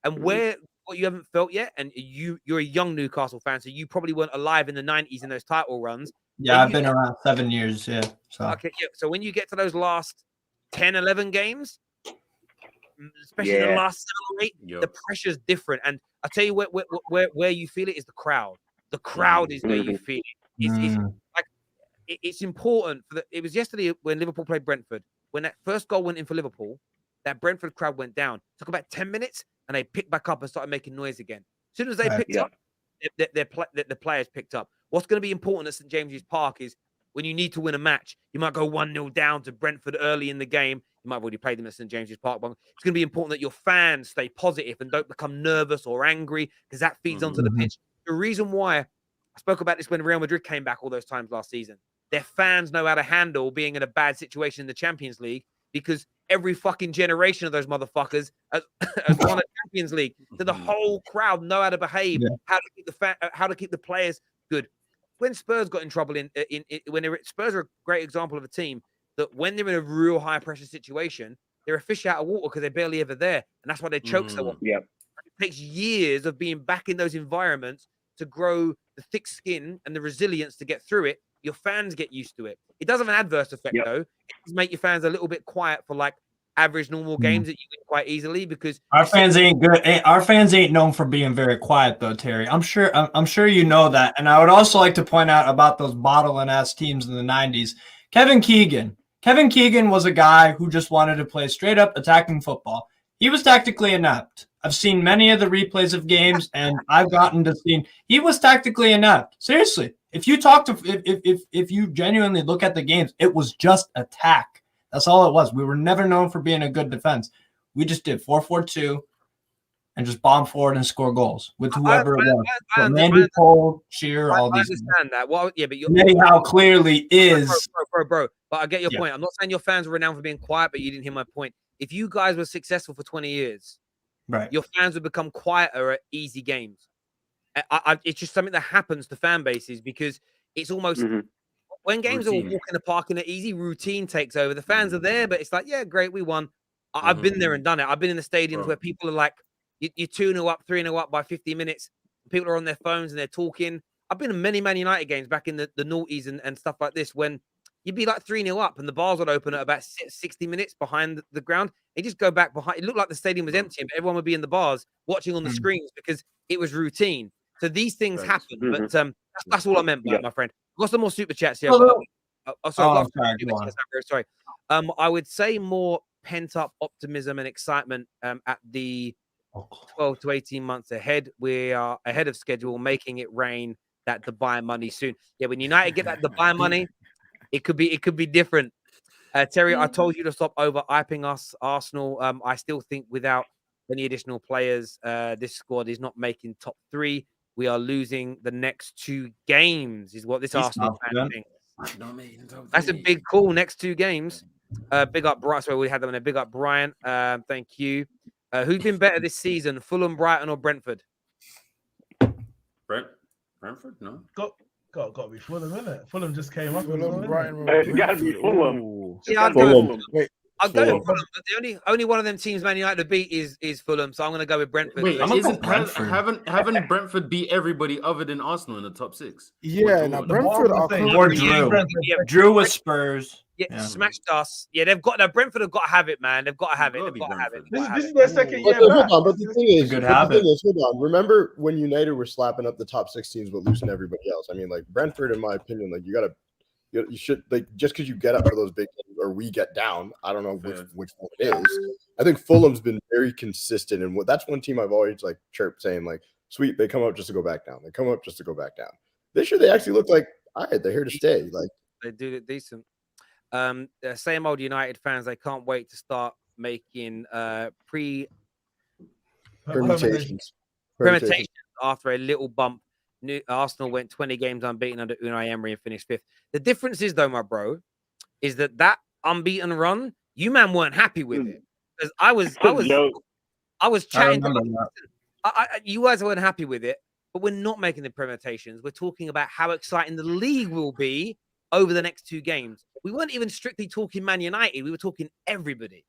and where what you haven't felt yet. And you're a young Newcastle fan, so you probably weren't alive in the 90s in those title runs. Yeah, I've been around 7 years. Yeah. So. Okay. Yeah. So when you get to those last 10, 11 games, especially the last 7 or 8, the pressure's different. And I tell you where you feel it is the crowd. The crowd is where you feel it. It's important. It was yesterday when Liverpool played Brentford. When that first goal went in for Liverpool, that Brentford crowd went down. It took about 10 minutes, and they picked back up and started making noise again. As soon as they picked up, the players picked up. What's going to be important at St James's Park is when you need to win a match, you might go 1-0 down to Brentford early in the game. You might have already played them at St James's Park, but it's going to be important that your fans stay positive and don't become nervous or angry, because that feeds onto the pitch. The reason why I spoke about this when Real Madrid came back all those times last season, their fans know how to handle being in a bad situation in the Champions League, because every fucking generation of those motherfuckers has won a Champions League. So the whole crowd know how to behave, how to keep the players good. When Spurs got in trouble Spurs are a great example of a team that when they're in a real high pressure situation, they're a fish out of water because they're barely ever there, and that's why they choke so often. It takes years of being back in those environments to grow the thick skin and the resilience to get through it. Your fans get used to it. It does have an adverse effect, though. It does make your fans a little bit quiet for like average normal games that you win quite easily, because our fans ain't good. Our fans ain't known for being very quiet, though, Terry. I'm sure you know that. And I would also like to point out about those bottling ass teams in the 90s. Kevin Keegan was a guy who just wanted to play straight up attacking football. He was tactically inept. I've seen many of the replays of games, and I've gotten to see he was tactically inept. Seriously, if you talk to if you genuinely look at the games, it was just attack. That's all it was. We were never known for being a good defense. We just did 4-4-2 and just bomb forward and score goals with whoever it was. Mandy, Cole, Shearer, all these. I understand that. Well, yeah, but Anyhow, clearly is bro. But I get your point. I'm not saying your fans were renowned for being quiet, but you didn't hear my point. If you guys were successful for 20 years, right, your fans would become quieter at easy games. It's just something that happens to fan bases because it's almost when games are a walk in the park and an easy routine takes over. The fans are there, but it's like, yeah, great, we won. I've been there and done it. I've been in the stadiums where people are like, you're 2-0 up, 3-0 up by 50 minutes. People are on their phones and they're talking. I've been in many Man United games back in the noughties and stuff like this when you'd be like 3-0 up and the bars would open at about 60 minutes behind the ground. You just go back behind. It looked like the stadium was empty, but everyone would be in the bars watching on the screens because it was routine. So these things happen. But that's all I meant by it, my friend. I've got some more super chats here. Sorry. I would say more pent-up optimism and excitement at the 12 to 18 months ahead. We are ahead of schedule, making it rain. That Dubai money soon. Yeah, when United get that Dubai money, it could be different. Terry, I told you to stop over-hyping us, Arsenal. I still think without any additional players, this squad is not making top 3. We are losing the next 2 games, is what this Arsenal fan thinks. That's a big call. Next 2 games. Big up Brian. Sorry, we had them in a big up Brian. Thank you. Who's been better this season, Fulham, Brighton, or Brentford? Brentford? No. Got to be Fulham, innit? Fulham just came up. Fulham, Brighton. It got to be Fulham. Yeah, Fulham. Wait. I'll go with Fulham, but the only one of them teams Man United to beat is Fulham, so I'm going to go with Brentford. Wait, haven't Brentford beat everybody other than Arsenal in the top 6? Yeah, now Brentford Drew with Spurs. Yeah, smashed us. Yeah, Brentford have got to have it, man. They've got to have it. This is their second year back. But the thing is, hold on. Remember when United were slapping up the top 6 teams but losing everybody else? I mean, like Brentford, in my opinion, like you should like just because you get up for those big games or we get down. I don't know which one it is. I think Fulham's been very consistent, and that's one team I've always like chirped saying like, sweet, they come up just to go back down. They come up just to go back down. This year they actually look like all right. They're here to stay. Like they do it decent. Same old United fans. They can't wait to start making permutations after a little bump. Arsenal went 20 games unbeaten under Unai Emery and finished 5th. The difference is, though, my bro, is that unbeaten run, you man weren't happy with it. Because I was chatting. You guys weren't happy with it, but we're not making the permutations. We're talking about how exciting the league will be over the next 2 games. We weren't even strictly talking Man United. We were talking everybody.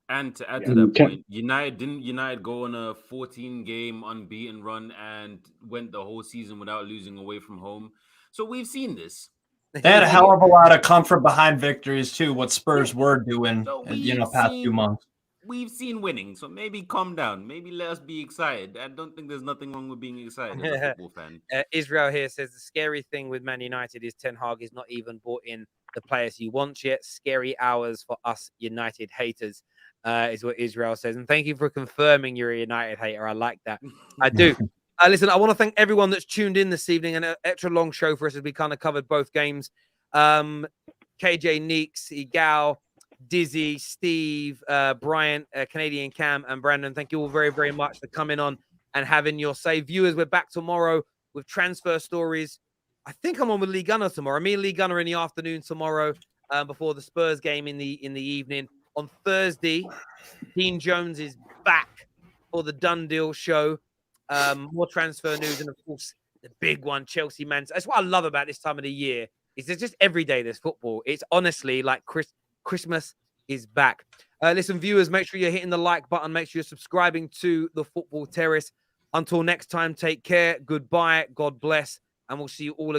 And to add to that point, United go on a 14-game unbeaten run and went the whole season without losing away from home. So we've seen this. They had a hell of a lot of comfort behind victories too. What Spurs were doing, past few months. We've seen winning, so maybe calm down. Maybe let us be excited. I don't think there's nothing wrong with being excited as a football fan. Israel here says the scary thing with Man United is Ten Hag is not even brought in the players he wants yet. Scary hours for us United haters. Is what Israel says. And thank you for confirming you're a United hater. I like that. I do. Listen, I want to thank everyone that's tuned in this evening. An extra long show for us as we kind of covered both games. KJ, Neeks, Egal, Dizzy, Steve, Brian, Canadian Cam, and Brandon. Thank you all very, very much for coming on and having your say. Viewers, we're back tomorrow with transfer stories. I think I'm on with Lee Gunner tomorrow. Me and Lee Gunner in the afternoon tomorrow before the Spurs game in the evening. On Thursday, Dean Jones is back for the Done Deal show. More transfer news, and of course, the big one, Chelsea Man. That's what I love about this time of the year. Is there's just every day there's football. It's honestly like Christmas is back. Listen, viewers, make sure you're hitting the like button. Make sure you're subscribing to the Football Terrace. Until next time, take care. Goodbye. God bless, and we'll see you all again.